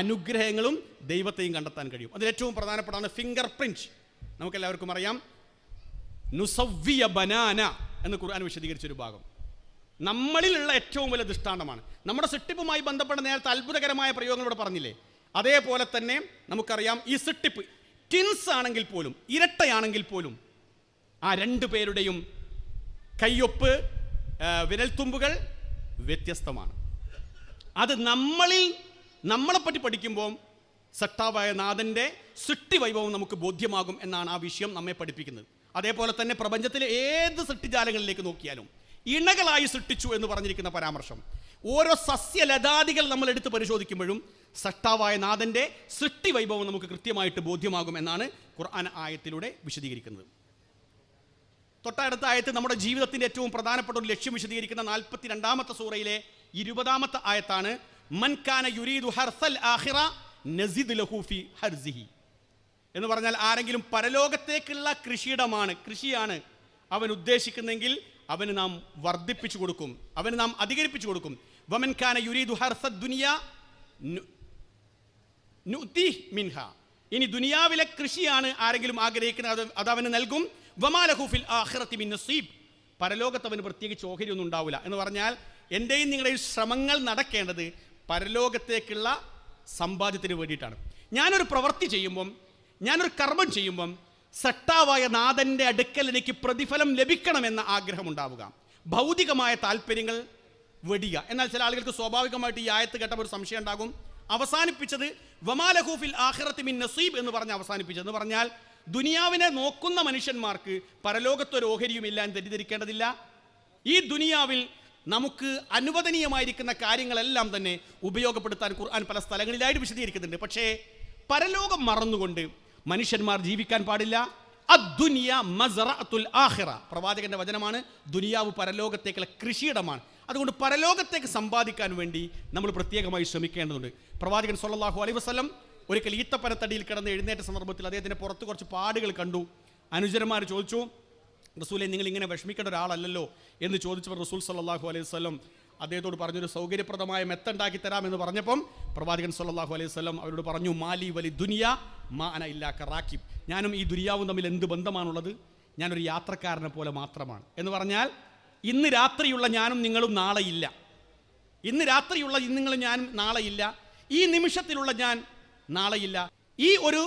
അനുഗ്രഹങ്ങളും ദൈവത്തെയും കണ്ടെത്താൻ കഴിയും. അതിലേറ്റവും പ്രധാനപ്പെട്ടതാണ് ഫിംഗർ പ്രിന്റ്. നമുക്കെല്ലാവർക്കും അറിയാം, നുസവ്വിയ ബനാന എന്ന് ഖുർആൻ വിശദീകരിച്ചൊരു ഭാഗം നമ്മളിലുള്ള ഏറ്റവും വലിയ ദൃഷ്ടാന്തമാണ്. നമ്മുടെ സൃഷ്ടിപ്പുമായി ബന്ധപ്പെട്ട നേരത്തെ അത്ഭുതകരമായ പ്രയോഗങ്ങൾ ഇവിടെ പറഞ്ഞില്ലേ, അതേപോലെ തന്നെ നമുക്കറിയാം ഈ സൃഷ്ടിപ്പ് ട്വിൻസ് ആണെങ്കിൽ പോലും, ഇരട്ടയാണെങ്കിൽ പോലും ആ 2 പേരുടെയും കയ്യൊപ്പ്, വിരൽത്തുമ്പുകൾ വ്യത്യസ്തമാണ്. അത് നമ്മളെപ്പറ്റി പഠിക്കുമ്പോൾ സട്ടാവായ നാഥൻ്റെ സൃഷ്ടി വൈഭവം നമുക്ക് ബോധ്യമാകും എന്നാണ് ആ വിഷയം നമ്മെ പഠിപ്പിക്കുന്നത്. അതേപോലെ തന്നെ പ്രപഞ്ചത്തിലെ ഏത് സൃഷ്ടിജാലങ്ങളിലേക്ക് നോക്കിയാലും ഇണകളായി സൃഷ്ടിച്ചു എന്ന് പറഞ്ഞിരിക്കുന്ന പരാമർശം, ഓരോ സസ്യലതാദികൾ നമ്മൾ എടുത്ത് പരിശോധിക്കുമ്പോഴും സട്ടാവായ നാഥൻ്റെ സൃഷ്ടി വൈഭവം നമുക്ക് കൃത്യമായിട്ട് ബോധ്യമാകും എന്നാണ് ഖുർആൻ ആയത്തിലൂടെ വിശദീകരിക്കുന്നത്. തൊട്ടടുത്ത ആയത്ത് നമ്മുടെ ജീവിതത്തിൻ്റെ ഏറ്റവും പ്രധാനപ്പെട്ട ഒരു ലക്ഷ്യം വിശദീകരിക്കുന്ന 42-ാമത്തെ സൂറയിലെ 20-ാമത്തെ ആയത്താണ്. മൻ കാന യുരീദു ഹർസൽ ആഖിറ നസിദ് ലഹു ഫി ഹർസിഹി എന്ന് പറഞ്ഞാൽ ആരെങ്കിലും പരലോകത്തേക്കുള്ള കൃഷിയാണ് അവൻ ഉദ്ദേശിക്കുന്നെങ്കിൽ അവന് നാം വർദ്ധിപ്പിച്ചു കൊടുക്കും, അവന് നാം അധികരിപ്പിച്ചു കൊടുക്കും. വമൻ കാന യുരീദു ഹർസദ് ദുനിയ നുഅ്തിഹി മിൻഹ, ഇനി ദുനിയാവിലെ കൃഷിയാണ് ആരെങ്കിലും ആഗ്രഹിക്കുന്നത് അത് അവന് നൽകും. വമാ ലഹു ഫിൽ ആഖിറതി മിൻ നസീബ്, പരലോകത്ത് അവന് പ്രത്യേകിച്ച് ഓഹരിയൊന്നും ഉണ്ടാവില്ല. എന്ന് പറഞ്ഞാൽ എൻ്റെയും നിങ്ങളുടെയും ശ്രമങ്ങൾ നടക്കേണ്ടത് പരലോകത്തേക്കുള്ള സമ്പാദ്യത്തിന് വേണ്ടിയിട്ടാണ്. ഞാനൊരു പ്രവൃത്തി ചെയ്യുമ്പം, ഞാനൊരു കർമ്മം ചെയ്യുമ്പം സട്ടാവായ നാഥൻ്റെ അടുക്കൽ എനിക്ക് പ്രതിഫലം ലഭിക്കണമെന്ന ആഗ്രഹം ഉണ്ടാവുക, ഭൗതികമായ താല്പര്യങ്ങൾ വെടിയുക. എന്നാൽ ചില ആളുകൾക്ക് സ്വാഭാവികമായിട്ട് ഈ ആയത്ത് കേട്ടപ്പോൾ ഒരു സംശയം ഉണ്ടാകും. അവസാനിപ്പിച്ചത് വമാ ലഹു ഫിൽ ആഖിറതി മിൻ നസീബ് എന്ന് പറഞ്ഞ് അവസാനിപ്പിച്ചതെന്ന് പറഞ്ഞാൽ ദുനിയാവിനെ നോക്കുന്ന മനുഷ്യന്മാർക്ക് പരലോകത്തൊരു ഓഹരിയുമില്ല എന്ന് തെറ്റിദ്ധരിക്കേണ്ടതില്ല. ഈ ദുനിയാവിൽ നമുക്ക് അനുവദനീയമായിരിക്കുന്ന കാര്യങ്ങളെല്ലാം തന്നെ ഉപയോഗപ്പെടുത്താൻ ഖുർആൻ പല സ്ഥലങ്ങളിലായിട്ട് വിശദീകരിക്കുന്നുണ്ട്. പക്ഷേ പരലോകം മറന്നുകൊണ്ട് മനുഷ്യന്മാർ ജീവിക്കാൻ പാടില്ല. അദ്ദുനിയ മസ്റഅത്തുൽ ആഖിറ, പ്രവാചകന്റെ വചനമാണ്. ദുനിയാവ് പരലോകത്തേക്കുള്ള കൃഷിയിടമാണ്. അതുകൊണ്ട് പരലോകത്തേക്ക് സമ്പാദിക്കാൻ വേണ്ടി നമ്മൾ പ്രത്യേകമായി ശ്രമിക്കേണ്ടതുണ്ട്. പ്രവാചകൻ സ്വല്ലല്ലാഹു അലൈഹി വസല്ലം ഒരിക്കൽ ഈത്തപ്പനത്തടിയിൽ കിടന്ന് എഴുന്നേറ്റ സന്ദർഭത്തിൽ അദ്ദേഹത്തിൻ്റെ പുറത്ത് കുറച്ച് പാടുകൾ കണ്ടു. അനുചരന്മാർ ചോദിച്ചു, റസൂലെ നിങ്ങൾ ഇങ്ങനെ വിഷമിക്കേണ്ട ഒരാളല്ലല്ലോ എന്ന് ചോദിച്ചപ്പോൾ റസൂൽ സ്വല്ലല്ലാഹു അലൈഹി വസല്ലം അദ്ദേഹത്തോട് പറഞ്ഞൊരു സൗകര്യപ്രദമായ മെത്തുണ്ടാക്കി തരാമെന്ന് പറഞ്ഞപ്പം പ്രവാചകൻ സ്വല്ലല്ലാഹു അലൈഹി വസല്ലം അവരോട് പറഞ്ഞു, മാലി വലി ദുനിയ മാ അന ഇല്ലാ കറാക്കിബ്, ഞാനും ഈ ദുനിയാവും തമ്മിൽ എന്ത് ബന്ധമാണുള്ളത്? ഞാനൊരു യാത്രക്കാരനെ പോലെ മാത്രമാണ്. എന്ന് പറഞ്ഞാൽ ഇന്ന് രാത്രിയുള്ള ഞാനും നിങ്ങളും നാളെയില്ല, ഇന്ന് രാത്രിയുള്ള നിങ്ങളും ഞാനും നാളെയില്ല, ഈ നിമിഷത്തിലുള്ള ഞാൻ നാളെയില്ല. ഈ ഒരു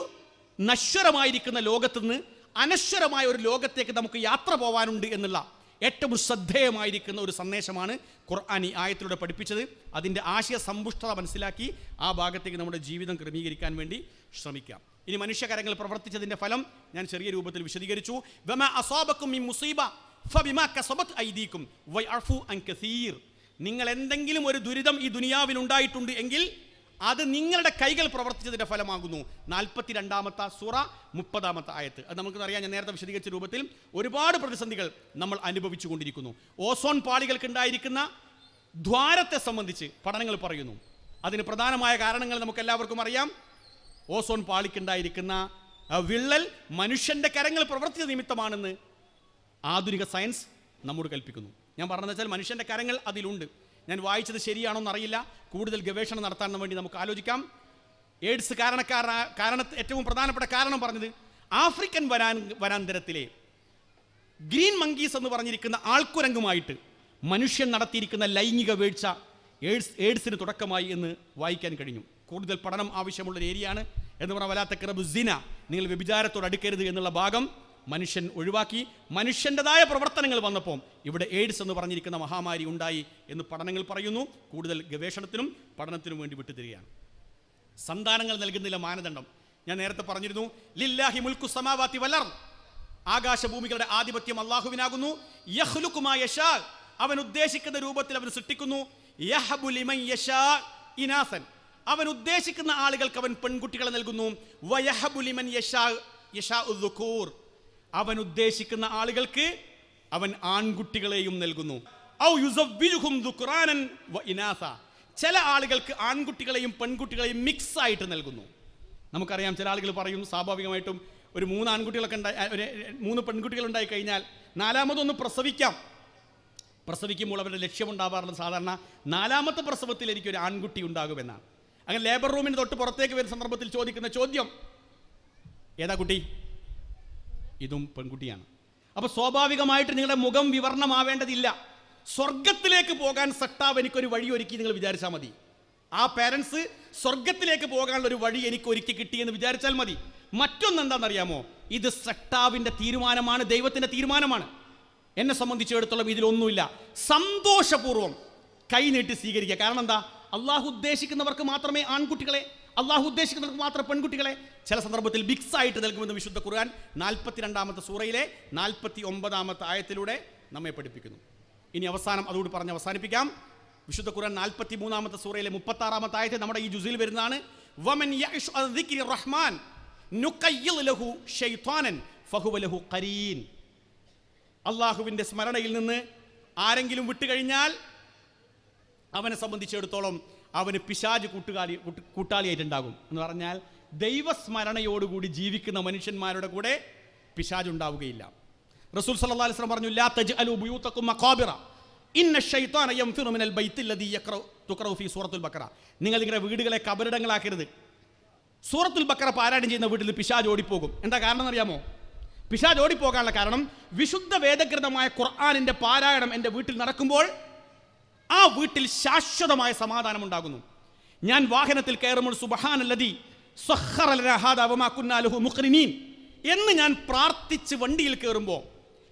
നശ്വരമായിരിക്കുന്ന ലോകത്തുനിന്ന് അനശ്വരമായ ഒരു ലോകത്തേക്ക് നമുക്ക് യാത്ര പോകാനുണ്ട് എന്നുള്ള ഏറ്റവും ശ്രദ്ധേയമായിരിക്കുന്ന ഒരു സന്ദേശമാണ് ഖുർആൻ ഈ ആയത്തിലൂടെ പഠിപ്പിച്ചത്. അതിൻ്റെ ആശയ സമ്പുഷ്ടത മനസ്സിലാക്കി ആ ഭാഗത്തേക്ക് നമ്മുടെ ജീവിതം ക്രമീകരിക്കാൻ വേണ്ടി ശ്രമിക്കാം. ഇനി മനുഷ്യകരങ്ങൾ പ്രവർത്തിച്ചതിൻ്റെ ഫലം ഞാൻ ചെറിയ രൂപത്തിൽ വിശദീകരിച്ചു. വമാ അസാബക്കും മിൻ മുസീബ ഫബിമാ കസബത് ഐദീകും വയഅഫു അൻ കസീർ, നിങ്ങൾ എന്തെങ്കിലും ഒരു ദുരിതം ഈ ദുനിയാവിൽ ഉണ്ടായിട്ടുണ്ട് എങ്കിൽ അത് നിങ്ങളുടെ കൈകൾ പ്രവർത്തിച്ചതിൻ്റെ ഫലമാകുന്നു. 42-ാമത്തെ സൂറ 30-ാമത്തെ ആയത്ത്. അത് നമുക്കറിയാം, ഞാൻ നേരത്തെ വിശദീകരിച്ച രൂപത്തിൽ ഒരുപാട് പ്രതിസന്ധികൾ നമ്മൾ അനുഭവിച്ചു കൊണ്ടിരിക്കുന്നു. ഓസോൺ പാളികൾക്കുണ്ടായിരിക്കുന്ന ദ്വാരത്തെ സംബന്ധിച്ച് പഠനങ്ങൾ പറയുന്നു. അതിന് പ്രധാനമായ കാരണങ്ങൾ നമുക്കെല്ലാവർക്കും അറിയാം. ഓസോൺ പാളിക്കുണ്ടായിരിക്കുന്ന വിള്ളൽ മനുഷ്യൻ്റെ കരങ്ങൾ പ്രവർത്തിച്ച നിമിത്തമാണെന്ന് ആധുനിക സയൻസ് നമ്മോട് കൽപ്പിക്കുന്നു. ഞാൻ പറഞ്ഞതെന്ന് വെച്ചാൽ മനുഷ്യൻ്റെ കരങ്ങൾ അതിലുണ്ട്. ഞാൻ വായിച്ചത് ശരിയാണോ എന്നറിയില്ല, കൂടുതൽ ഗവേഷണം നടത്താൻ വേണ്ടി നമുക്ക് ആലോചിക്കാം. എയ്ഡ്സ് ഏറ്റവും പ്രധാനപ്പെട്ട കാരണം പറഞ്ഞത് ആഫ്രിക്കൻ വനാന്തരത്തിലെ ഗ്രീൻ മങ്കീസ് എന്ന് പറഞ്ഞിരിക്കുന്ന ആൾക്കുരങ്ങുമായിട്ട് മനുഷ്യൻ നടത്തിയിരിക്കുന്ന ലൈംഗിക വീഴ്ച എയ്ഡ്സിന് തുടക്കമായി എന്ന് വായിക്കാൻ കഴിഞ്ഞു. കൂടുതൽ പഠനം ആവശ്യമുള്ളൊരു ഏരിയയാണ് എന്ന് പറഞ്ഞാൽ വലാ തഖ്റബു സിന, നിങ്ങൾ വ്യഭിചാരത്തോട് അടുക്കരുത് എന്നുള്ള ഭാഗം മനുഷ്യൻ ഒഴിവാക്കി. മനുഷ്യൻ്റെതായ പ്രവർത്തനങ്ങൾ വന്നപ്പോൾ ഇവിടെ എയ്ഡ്സ് എന്ന് പറഞ്ഞിരിക്കുന്ന മഹാമാരി ഉണ്ടായി എന്ന് പഠനങ്ങൾ പറയുന്നു. കൂടുതൽ ഗവേഷണത്തിനും പഠനത്തിനും വേണ്ടി വിട്ടുതരികയാണ്. സന്താനങ്ങൾ നൽകുന്നില്ല മാനദണ്ഡം. ഞാൻ നേരത്തെ പറഞ്ഞിരുന്നു, ലില്ലാഹി മുൽക്കു സമാവാതി വൽ അർദ്, ആകാശഭൂമികളുടെ ആധിപത്യം അല്ലാഹുവിനാകുന്നു. യഖ്ലുഖു മാ യശാ, അവൻ ഉദ്ദേശിക്കുന്ന രൂപത്തിൽ അവൻ സൃഷ്ടിക്കുന്നു. യഹബു ലിമൻ യശാ ഇനാസൻ, അവൻ ഉദ്ദേശിക്കുന്ന ആളുകൾക്ക് അവൻ പെൺകുട്ടികളെ നൽകുന്നു. വയഹബു ലിമൻ യശാഉ ദുകൂർ, അവൻ ഉദ്ദേശിക്കുന്ന ആളുകൾക്ക് അവൻ ആൺകുട്ടികളെയും നൽകുന്നു. ഔ യുസവ്വിജുഹും ദുക്റാനൻ വ ഇനാസ, ചില ആളുകൾക്ക് ആൺകുട്ടികളെയും പെൺകുട്ടികളെയും മിക്സ് ആയിട്ട് നൽകുന്നു. നമുക്കറിയാം, ചില ആളുകൾ പറയും സ്വാഭാവികമായിട്ടും ഒരു 3 ആൺകുട്ടികളൊക്കെ ഒരു 3 പെൺകുട്ടികൾ ഉണ്ടായി കഴിഞ്ഞാൽ 4ാമതൊന്ന് പ്രസവിക്കുമ്പോൾ അവരുടെ ലക്ഷ്യമുണ്ടാവാറുള്ളത് സാധാരണ 4ാമത്തെ പ്രസവത്തിൽ എനിക്കൊരു ആൺകുട്ടി ഉണ്ടാകുമെന്നാണ്. അങ്ങനെ ലേബർ റൂമിന് തൊട്ട് പുറത്തേക്ക് വരുന്ന സന്ദർഭത്തിൽ ചോദിക്കുന്ന ചോദ്യം, ഏതാ കുട്ടി? ഇതും പെൺകുട്ടിയാണ്. അപ്പോൾ സ്വാഭാവികമായിട്ട് നിങ്ങളുടെ മുഖം വിവരണമാവേണ്ടതില്ല. സ്വർഗത്തിലേക്ക് പോകാൻ സട്ടാവ് എനിക്കൊരു വഴി ഒരുക്കി നിങ്ങൾ വിചാരിച്ചാൽ മതി. ആ പേരൻസ് സ്വർഗത്തിലേക്ക് പോകാനുള്ളൊരു വഴി എനിക്ക് ഒരുക്കി കിട്ടിയെന്ന് വിചാരിച്ചാൽ മതി. മറ്റൊന്നെന്താണെന്നറിയാമോ? ഇത് സട്ടാവിൻ്റെ തീരുമാനമാണ്, ദൈവത്തിൻ്റെ തീരുമാനമാണ്. എന്നെ സംബന്ധിച്ചിടത്തോളം ഇതിലൊന്നുമില്ല. സന്തോഷപൂർവ്വം കൈനീട്ടി സ്വീകരിക്കുക. കാരണം എന്താ? അള്ളാഹു ഉദ്ദേശിക്കുന്നവർക്ക് മാത്രമേ ആൺകുട്ടികളെ, അള്ളാഹു ഉദ്ദേശിക്കുന്നവർക്ക് മാത്രം പെൺകുട്ടികളെ ചില സന്ദർഭത്തിൽ ബിക്സ് ആയിട്ട് നൽകുമെന്ന് വിശുദ്ധ ഖുർആൻ 42-ാമത്തെ സൂറയിലെ 49-ാമത്തെ ആയത്തിലൂടെ നമ്മെ പഠിപ്പിക്കുന്നു. ഇനി അവസാനം അതുകൂടി പറഞ്ഞ് അവസാനിപ്പിക്കാം. വിശുദ്ധ ഖുർആൻ 43-ാമത്തെ സൂറയിലെ 36-ാമത്തെ ആയത്ത് നമ്മുടെ ഈ ജുസിൽ വരുന്നതാണ്. വമൻ യഅ്ശു അൻ ദിക്രി റഹ്മാൻ നുഖയ്യിദ് ലഹു ശൈത്വാനൻ ഫഹുവ ലഹു ഖരീൻ, അള്ളാഹുവിൻ്റെ സ്മരണയിൽ നിന്ന് ആരെങ്കിലും വിട്ടുകഴിഞ്ഞാൽ അവനെ സംബന്ധിച്ചിടത്തോളം അവന് പിശാച് കൂട്ടാളിയായിട്ടുണ്ടാകും. എന്ന് പറഞ്ഞാൽ ദൈവസ്മരണയോടുകൂടി ജീവിക്കുന്ന മനുഷ്യന്മാരുടെ കൂടെ പിശാച് ഉണ്ടാവുകയില്ല. റസൂൽ സല്ലല്ലാഹു അലൈഹി വസല്ലം പറഞ്ഞു, ലാ തജ്അലു ബുയൂതകും മഖാബിറ ഇന്ന ശൈത്വാന യംഫിറു മിനൽ ബൈത്തിൽ ലദീ തുഖറഉ ഫീ സൂറത്തുൽ ബഖറ, നിങ്ങൾ നിങ്ങളുടെ വീടുകളെ കബറിടങ്ങളാക്കരുത്. സൂറത്തുൽ ബഖറ പാരായണം ചെയ്യുന്ന വീട്ടിൽ പിശാച് ഓടിപ്പോകും. എന്താ കാരണം എന്നറിയാമോ? പിശാച് ഓടിപ്പോകാനുള്ള കാരണം വിശുദ്ധ വേദഗ്രന്ഥമായ ഖുർആനിൻ്റെ പാരായണം എൻ്റെ വീട്ടിൽ നടക്കുമ്പോൾ ആ വീട്ടിൽ ശാശ്വതമായ സമാധാനം ഉണ്ടാകുന്നു. ഞാൻ വാഹനത്തിൽ കയറുമ്പോൾ സുബ്ഹാനല്ലദീ സഖറ ലനാ ഹാദാ വമാ കുന്നാ ലഹു മുഖ്രിനീൻ എന്ന് ഞാൻ പ്രാർത്ഥിച്ച് വണ്ടിയിൽ കയറുമ്പോൾ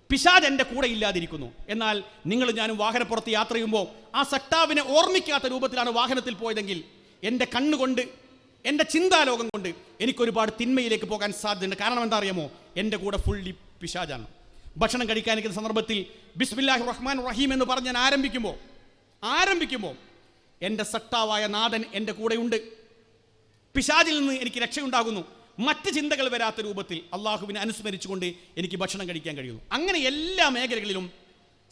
പിശാച് എൻ്റെ കൂടെ ഇല്ലാതിരിക്കുന്നു. എന്നാൽ നിങ്ങൾ ഞാനും വാഹനപ്പുറത്ത് യാത്ര ചെയ്യുമ്പോൾ ആ സട്ടാവിനെ ഓർമ്മിക്കാത്ത രൂപത്തിലാണ് വാഹനത്തിൽ പോയതെങ്കിൽ എൻ്റെ കണ്ണുകൊണ്ട്, എൻ്റെ ചിന്താലോകം കൊണ്ട് എനിക്കൊരുപാട് തിന്മയിലേക്ക് പോകാൻ സാധ്യതയുണ്ട്. കാരണം എന്താ അറിയാമോ? എൻ്റെ കൂടെ ഫുള്ളി പിശാചാണ്. ഭക്ഷണം കഴിക്കാനിരിക്കുന്ന സന്ദർഭത്തിൽ ബിസ്മില്ലാഹിർ റഹ്മാനിർ റഹീം എന്ന് പറഞ്ഞ് ഞാൻ ആരംഭിക്കുമ്പോൾ എൻ്റെ സട്ടാവായ നാഥൻ എൻ്റെ കൂടെയുണ്ട്. പിശാചിൽ നിന്ന് എനിക്ക് രക്ഷയുണ്ടാകുന്നു. മറ്റ് ചിന്തകൾ വരാത്ത രൂപത്തിൽ അള്ളാഹുവിനെ അനുസ്മരിച്ചുകൊണ്ട് എനിക്ക് ഭക്ഷണം കഴിക്കാൻ കഴിയുന്നു. അങ്ങനെ എല്ലാ മേഖലകളിലും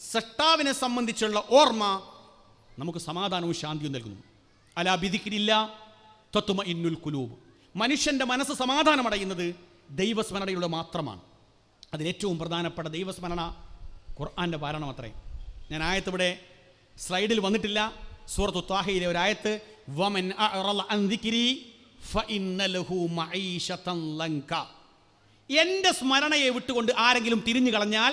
സട്ടാവിനെ സംബന്ധിച്ചുള്ള ഓർമ്മ നമുക്ക് സമാധാനവും ശാന്തിയും നൽകുന്നു. അലാ ബിദിക്രില്ലാ തത്മഇന്നുൽ ഖുലൂബ്, മനുഷ്യൻ്റെ മനസ്സ് സമാധാനമടയുന്നത് ദൈവസ്മരണയിലൂടെ മാത്രമാണ്. അതിലേറ്റവും പ്രധാനപ്പെട്ട ദൈവസ്മരണ ഖുർആൻ്റെ പാരായണം അത്രേ. ഞാൻ ആയത്ത് ഇവിടെ സ്ലൈഡിൽ വന്നിട്ടില്ല. സൂറത്തു ത്വാഹയിലെ ഒരു ആയത്ത്, വമൻ അഅറള അൻ ദിക്രി ഫഇന്ന ലഹു മഈശതൻ ലങ്ക, എൻ്റെ സ്മരണയെ വിട്ടുകൊണ്ട് ആരെങ്കിലും തിരിഞ്ഞു കളഞ്ഞാൽ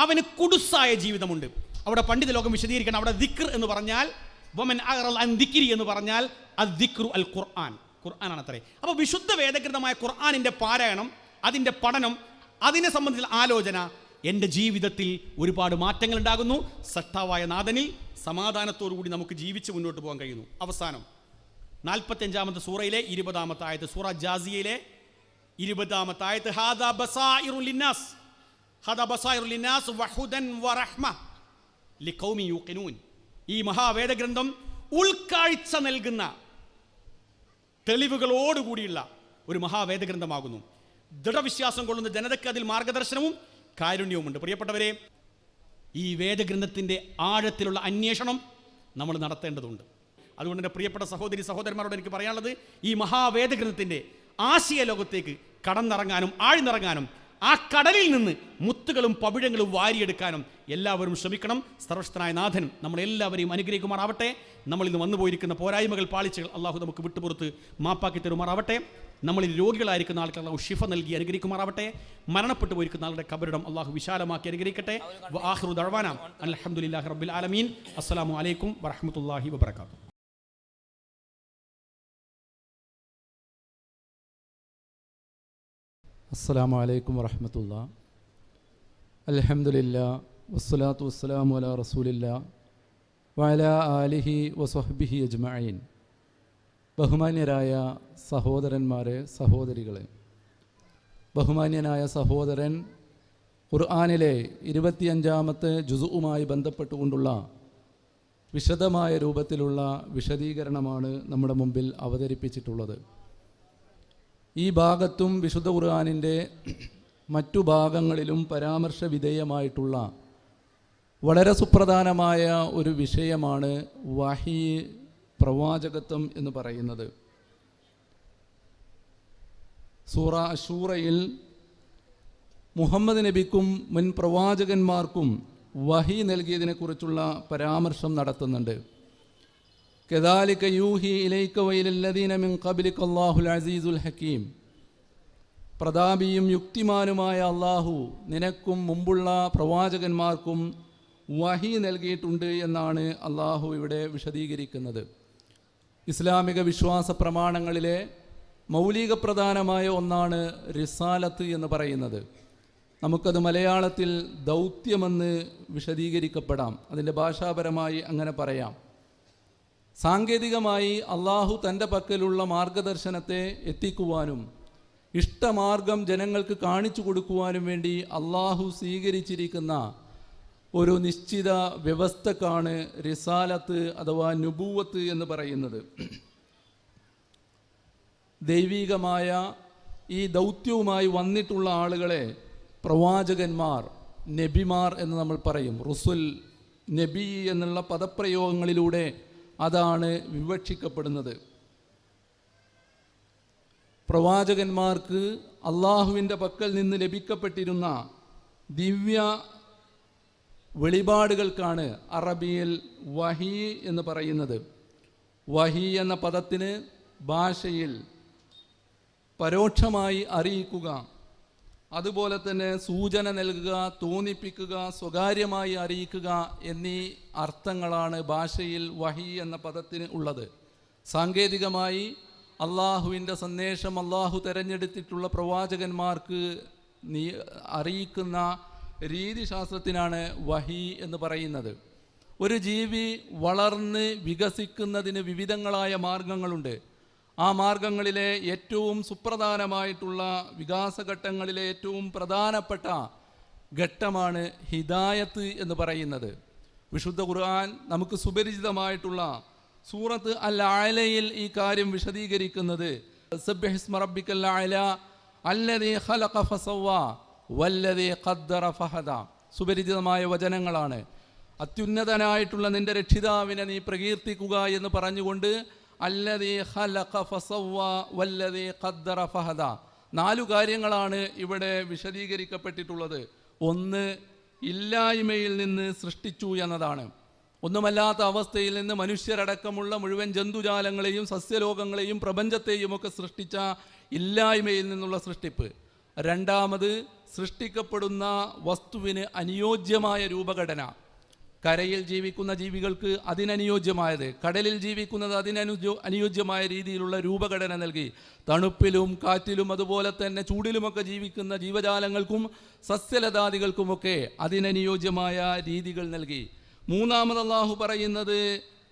അവന് കുടുസായ ജീവിതമുണ്ട്. അവിടെ പണ്ഡിത ലോകം വിശദീകരിക്കണം. അവിടെ ദിക്ർ എന്ന് പറഞ്ഞാൽ, വമൻ അഅറള അൻ ദിക്രി എന്ന് പറഞ്ഞാൽ അദ്ദിക്റു അൽ ഖുർആൻ, ഖുർആനാണ് അത്രേ. അപ്പോൾ വിശുദ്ധ വേദഗ്രന്ഥമായ ഖുർആനിൻ്റെ പാരായണം, അതിൻ്റെ പഠനം, അതിനെ സംബന്ധിച്ചുള്ള ആലോചന എൻ്റെ ജീവിതത്തിൽ ഒരുപാട് മാറ്റങ്ങൾ ഉണ്ടാകുന്നു. സട്ടാവായ നാഥനിൽ സമാധാനത്തോടുകൂടി നമുക്ക് ജീവിച്ച് മുന്നോട്ട് പോകാൻ കഴിയുന്നു. അവസാനം 45-ാമത്തെ സൂറയിലെ 20-ാമത്തെ ആയത്ത്, സൂറ ജാസിയയിലെ 20-ാമത്തെ ആയത്ത്, ഹാദാ ബസായിറുൽ ലിന്നാസ് വഹുദൻ വറഹ്മ ലിഖൗമി യൂഖിനൂൻ. ഈ മഹാവേദഗ്രന്ഥം ഉൾക്കാഴ്ച നൽകുന്ന തെളിവുകളോടുകൂടിയുള്ള ഒരു മഹാവേദഗ്രന്ഥമാകുന്നു. ദൃഢവിശ്വാസം കൊള്ളുന്ന ജനതയ്ക്ക് അതിൽ മാർഗദർശനവും കാരുണ്യവുമുണ്ട്. പ്രിയപ്പെട്ടവരെ, ഈ വേദഗ്രന്ഥത്തിൻ്റെ ആഴത്തിലുള്ള അന്വേഷണം നമ്മൾ നടത്തേണ്ടതുണ്ട്. അതുകൊണ്ട് എൻ്റെ പ്രിയപ്പെട്ട സഹോദരി സഹോദരന്മാരോട് എനിക്ക് പറയാനുള്ളത്, ഈ മഹാവേദഗ്രന്ഥത്തിൻ്റെ ആശയ ലോകത്തേക്ക് കടന്നിറങ്ങാനും ആഴ്ന്നിറങ്ങാനും ആ കടലിൽ നിന്ന് മുത്തുകളും പവിഴങ്ങളും വാരിയെടുക്കാനും എല്ലാവരും ശ്രമിക്കണം. സർവശക്തനായ നാഥൻ നമ്മളെല്ലാവരെയും അനുഗ്രഹിക്കുമാറാവട്ടെ. നമ്മളിൽ നിന്ന് വന്നുപോയിരിക്കുന്ന പോരായ്മകൾ, പാളിച്ചകൾ അള്ളാഹു നമുക്ക് വിട്ടുപുറത്ത് മാപ്പാക്കി തരുമാറാവട്ടെ. നമ്മളിൽ രോഗികളായിരിക്കുന്ന ആൾക്കാർ അള്ളാഹു ഷിഫ നൽകി അനുഗ്രഹിക്കുമാറാവട്ടെ. മരണപ്പെട്ടു പോയിരിക്കുന്ന ആളുടെ കബറിടം അള്ളാഹു വിശാലമാക്കി അനുഗ്രഹിക്കട്ടെ. ആഖിറു ദഅ്വാനാ അൽഹംദുലില്ലാഹി റബ്ബിൽ ആലമീൻ. അസ്സലാമു അലൈക്കും വറഹ്മത്തുള്ളാഹി വബറകാതുഹു. അസ്സലാമു അലൈക്കും വറഹ്മത്തുള്ളാ. അൽഹംദുലില്ലാ വസ്സലാത്തു വസ്സലാമു അലാ റസൂലില്ലാ വഅലാ ആലിഹി വസ്വഹ്ബിഹി അജ്മഈൻ. ബഹുമാന്യരായ സഹോദരന്മാരെ, സഹോദരികളെ, ബഹുമാന്യനായ സഹോദരൻ ഖുർആനിലെ 25-ാമത്തെ ജുസുവുമായി ബന്ധപ്പെട്ടുകൊണ്ടുള്ള വിശദമായ രൂപത്തിലുള്ള വിശദീകരണമാണ് നമ്മുടെ മുമ്പിൽ അവതരിപ്പിച്ചിട്ടുള്ളത്. ഈ ഭാഗത്തും വിശുദ്ധ ഖുർആനിൻ്റെ മറ്റു ഭാഗങ്ങളിലും പരാമർശ വിധേയമായിട്ടുള്ള വളരെ സുപ്രധാനമായ ഒരു വിഷയമാണ് വഹി, പ്രവാചകത്വം എന്ന് പറയുന്നത്. സൂറ അശൂറയിൽ മുഹമ്മദ് നബിക്കും മുൻ പ്രവാചകന്മാർക്കും വഹി നൽകിയതിനെക്കുറിച്ചുള്ള പരാമർശം നടത്തുന്നുണ്ട്. കദാലിക യൂഹി ഇലൈക വഇലല്ലദീന മിൻ ഖബ്ലിക അല്ലാഹുൽ അസീസുൽ ഹകീം. പ്രതാപിയും യുക്തിമാനുമായ അള്ളാഹു നിനക്കും മുമ്പുള്ള പ്രവാചകന്മാർക്കും വഹി നൽകിയിട്ടുണ്ട് എന്നാണ് അള്ളാഹു ഇവിടെ വിശദീകരിക്കുന്നത്. ഇസ്ലാമിക വിശ്വാസ പ്രമാണങ്ങളിലെ മൗലിക പ്രധാനമായ ഒന്നാണ് റിസാലത്ത് എന്ന് പറയുന്നത്. നമുക്കത് മലയാളത്തിൽ ദൗത്യമെന്ന് വിശദീകരിക്കപ്പെടാം, അതിൻ്റെ ഭാഷാപരമായി അങ്ങനെ പറയാം. സാങ്കേതികമായി അള്ളാഹു തൻ്റെ പക്കലുള്ള മാർഗദർശനത്തെ എത്തിക്കുവാനും ഇഷ്ടമാർഗം ജനങ്ങൾക്ക് കാണിച്ചു കൊടുക്കുവാനും വേണ്ടി അള്ളാഹു സ്വീകരിച്ചിരിക്കുന്ന ഒരു നിശ്ചിത വ്യവസ്ഥക്കാണ് റിസാലത്ത് അഥവാ നുബൂവത്ത് എന്ന് പറയുന്നത്. ദൈവികമായ ഈ ദൗത്യവുമായി വന്നിട്ടുള്ള ആളുകളെ പ്രവാചകന്മാർ, നബിമാർ എന്ന് നമ്മൾ പറയും. റുസുൽ, നബി എന്നുള്ള പദപ്രയോഗങ്ങളിലൂടെ അതാണ് വിവക്ഷിക്കപ്പെടുന്നത്. പ്രവാചകന്മാർക്ക് അള്ളാഹുവിൻ്റെ പക്കൽ നിന്ന് ലഭിക്കപ്പെട്ടിരുന്ന ദിവ്യ വെളിപാടുകൾക്കാണ് അറബിയിൽ വഹി എന്ന് പറയുന്നത്. വഹി എന്ന പദത്തിന് ഭാഷയിൽ പരോക്ഷമായി അറിയിക്കുക, അതുപോലെ തന്നെ സൂചന നൽകുക, തോന്നിപ്പിക്കുക, സ്വകാര്യമായി അറിയിക്കുക എന്നീ അർത്ഥങ്ങളാണ് ഭാഷയിൽ വഹി എന്ന പദത്തിന് ഉള്ളത്. സാങ്കേതികമായി അള്ളാഹുവിൻ്റെ സന്ദേശം അള്ളാഹു തിരഞ്ഞെടുത്തിട്ടുള്ള പ്രവാചകന്മാർക്ക് അറിയിക്കുന്ന രീതിശാസ്ത്രത്തിനാണ് വഹി എന്ന് പറയുന്നത്. ഒരു ജീവി വളർന്ന് വികസിക്കുന്നതിന് വിവിധങ്ങളായ മാർഗങ്ങളുണ്ട്. ആ മാർഗങ്ങളിലെ ഏറ്റവും സുപ്രധാനമായിട്ടുള്ള വികാസഘട്ടങ്ങളിലെ ഏറ്റവും പ്രധാനപ്പെട്ട ഘട്ടമാണ് ഹിദായത്ത് എന്ന് പറയുന്നത്. വിശുദ്ധ ഖുർആൻ നമുക്ക് സുപരിചിതമായിട്ടുള്ള സൂറത്ത് അൽ അലയിൽ ഈ കാര്യം വിശദീകരിക്കുന്നത് സബ്ബിഹിസ്മ റബ്ബിക്കൽ അഅല അല്ലദീ ഖലഖ ഫസവ്വ വല്ലദീ ഖദ്ദറ ഫഹദ. സുപരിചിതമായ വചനങ്ങളാണ്. അത്യുന്നതനായിട്ടുള്ള നിന്റെ രക്ഷിതാവിനെ നീ പ്രകീർത്തിക്കുക എന്ന് പറഞ്ഞുകൊണ്ട് അല്ലദീ ഖലഖ ഫസവ്വ വല്ലദീ ഖദ്ദറ ഫഹദ. 4 കാര്യങ്ങളാണ് ഇവിടെ വിശദീകരിക്കപ്പെട്ടിട്ടുള്ളത്. ഒന്ന്, ഇല്ലായ്മയിൽ നിന്ന് സൃഷ്ടിച്ചു എന്നതാണ്. ഒന്നുമല്ലാത്ത അവസ്ഥയിൽ നിന്ന് മനുഷ്യരടക്കമുള്ള മുഴുവൻ ജന്തുജാലങ്ങളെയും സസ്യലോകങ്ങളെയും പ്രപഞ്ചത്തെയും ഒക്കെ സൃഷ്ടിച്ച ഇല്ലായ്മയിൽ നിന്നുള്ള സൃഷ്ടിപ്പ്. രണ്ടാമത്, സൃഷ്ടിക്കപ്പെടുന്ന വസ്തുവിന് അനുയോജ്യമായ രൂപഘടന. കരയിൽ ജീവിക്കുന്ന ജീവികൾക്ക് അതിനനുയോജ്യമായത്, കടലിൽ ജീവിക്കുന്നത് അനുയോജ്യമായ രീതിയിലുള്ള രൂപഘടന നൽകി. തണുപ്പിലും കാറ്റിലും അതുപോലെ തന്നെ ചൂടിലുമൊക്കെ ജീവിക്കുന്ന ജീവജാലങ്ങൾക്കും സസ്യലതാദികൾക്കുമൊക്കെ അതിനനുയോജ്യമായ രീതികൾ നൽകി. മൂന്നാമത് അല്ലാഹു പറയുന്നത്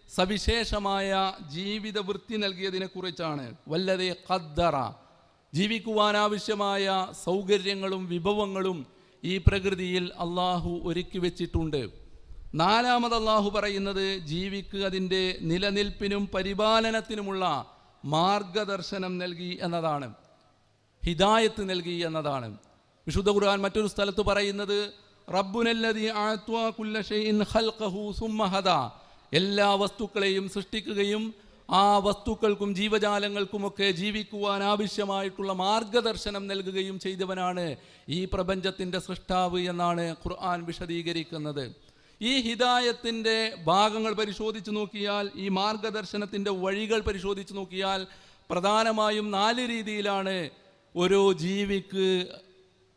സവിശേഷമായ ജീവിത വൃത്തി നൽകിയതിനെ കുറിച്ചാണ്. വല്ലദീ ഖദ്ദറ. ജീവിക്കുവാനാവശ്യമായ സൗകര്യങ്ങളും വിഭവങ്ങളും ഈ പ്രകൃതിയിൽ അള്ളാഹു ഒരുക്കി വെച്ചിട്ടുണ്ട്. നാലാമത് അള്ളാഹു പറയുന്നത് ജീവിക്ക് അതിൻ്റെ നിലനിൽപ്പിനും പരിപാലനത്തിനുമുള്ള മാർഗദർശനം നൽകി എന്നതാണ്, ഹിദായത്ത് നൽകി എന്നതാണ്. വിശുദ്ധ ഖുർആൻ മറ്റൊരു സ്ഥലത്ത് പറയുന്നത് റബ്ബുനല്ലദീ അഅ്താ കുല്ല ഷൈഇൻ ഖൽഖഹു സുമ്മ ഹദാ, എല്ലാ വസ്തുക്കളെയും സൃഷ്ടിക്കുകയും ആ വസ്തുക്കൾക്കും ജീവജാലങ്ങൾക്കുമൊക്കെ ജീവിക്കുവാൻ ആവശ്യമായിട്ടുള്ള മാർഗദർശനം നൽകുകയും ചെയ്തവനാണ് ഈ പ്രപഞ്ചത്തിൻ്റെ സൃഷ്ടാവ് എന്നാണ് ഖുർആൻ വിശദീകരിക്കുന്നത്. ഈ ഹിദായത്തിൻ്റെ ഭാഗങ്ങൾ പരിശോധിച്ച് നോക്കിയാൽ, ഈ മാർഗദർശനത്തിൻ്റെ വഴികൾ പരിശോധിച്ച് നോക്കിയാൽ പ്രധാനമായും 4 രീതിയിലാണ് ഓരോ ജീവിക്ക്,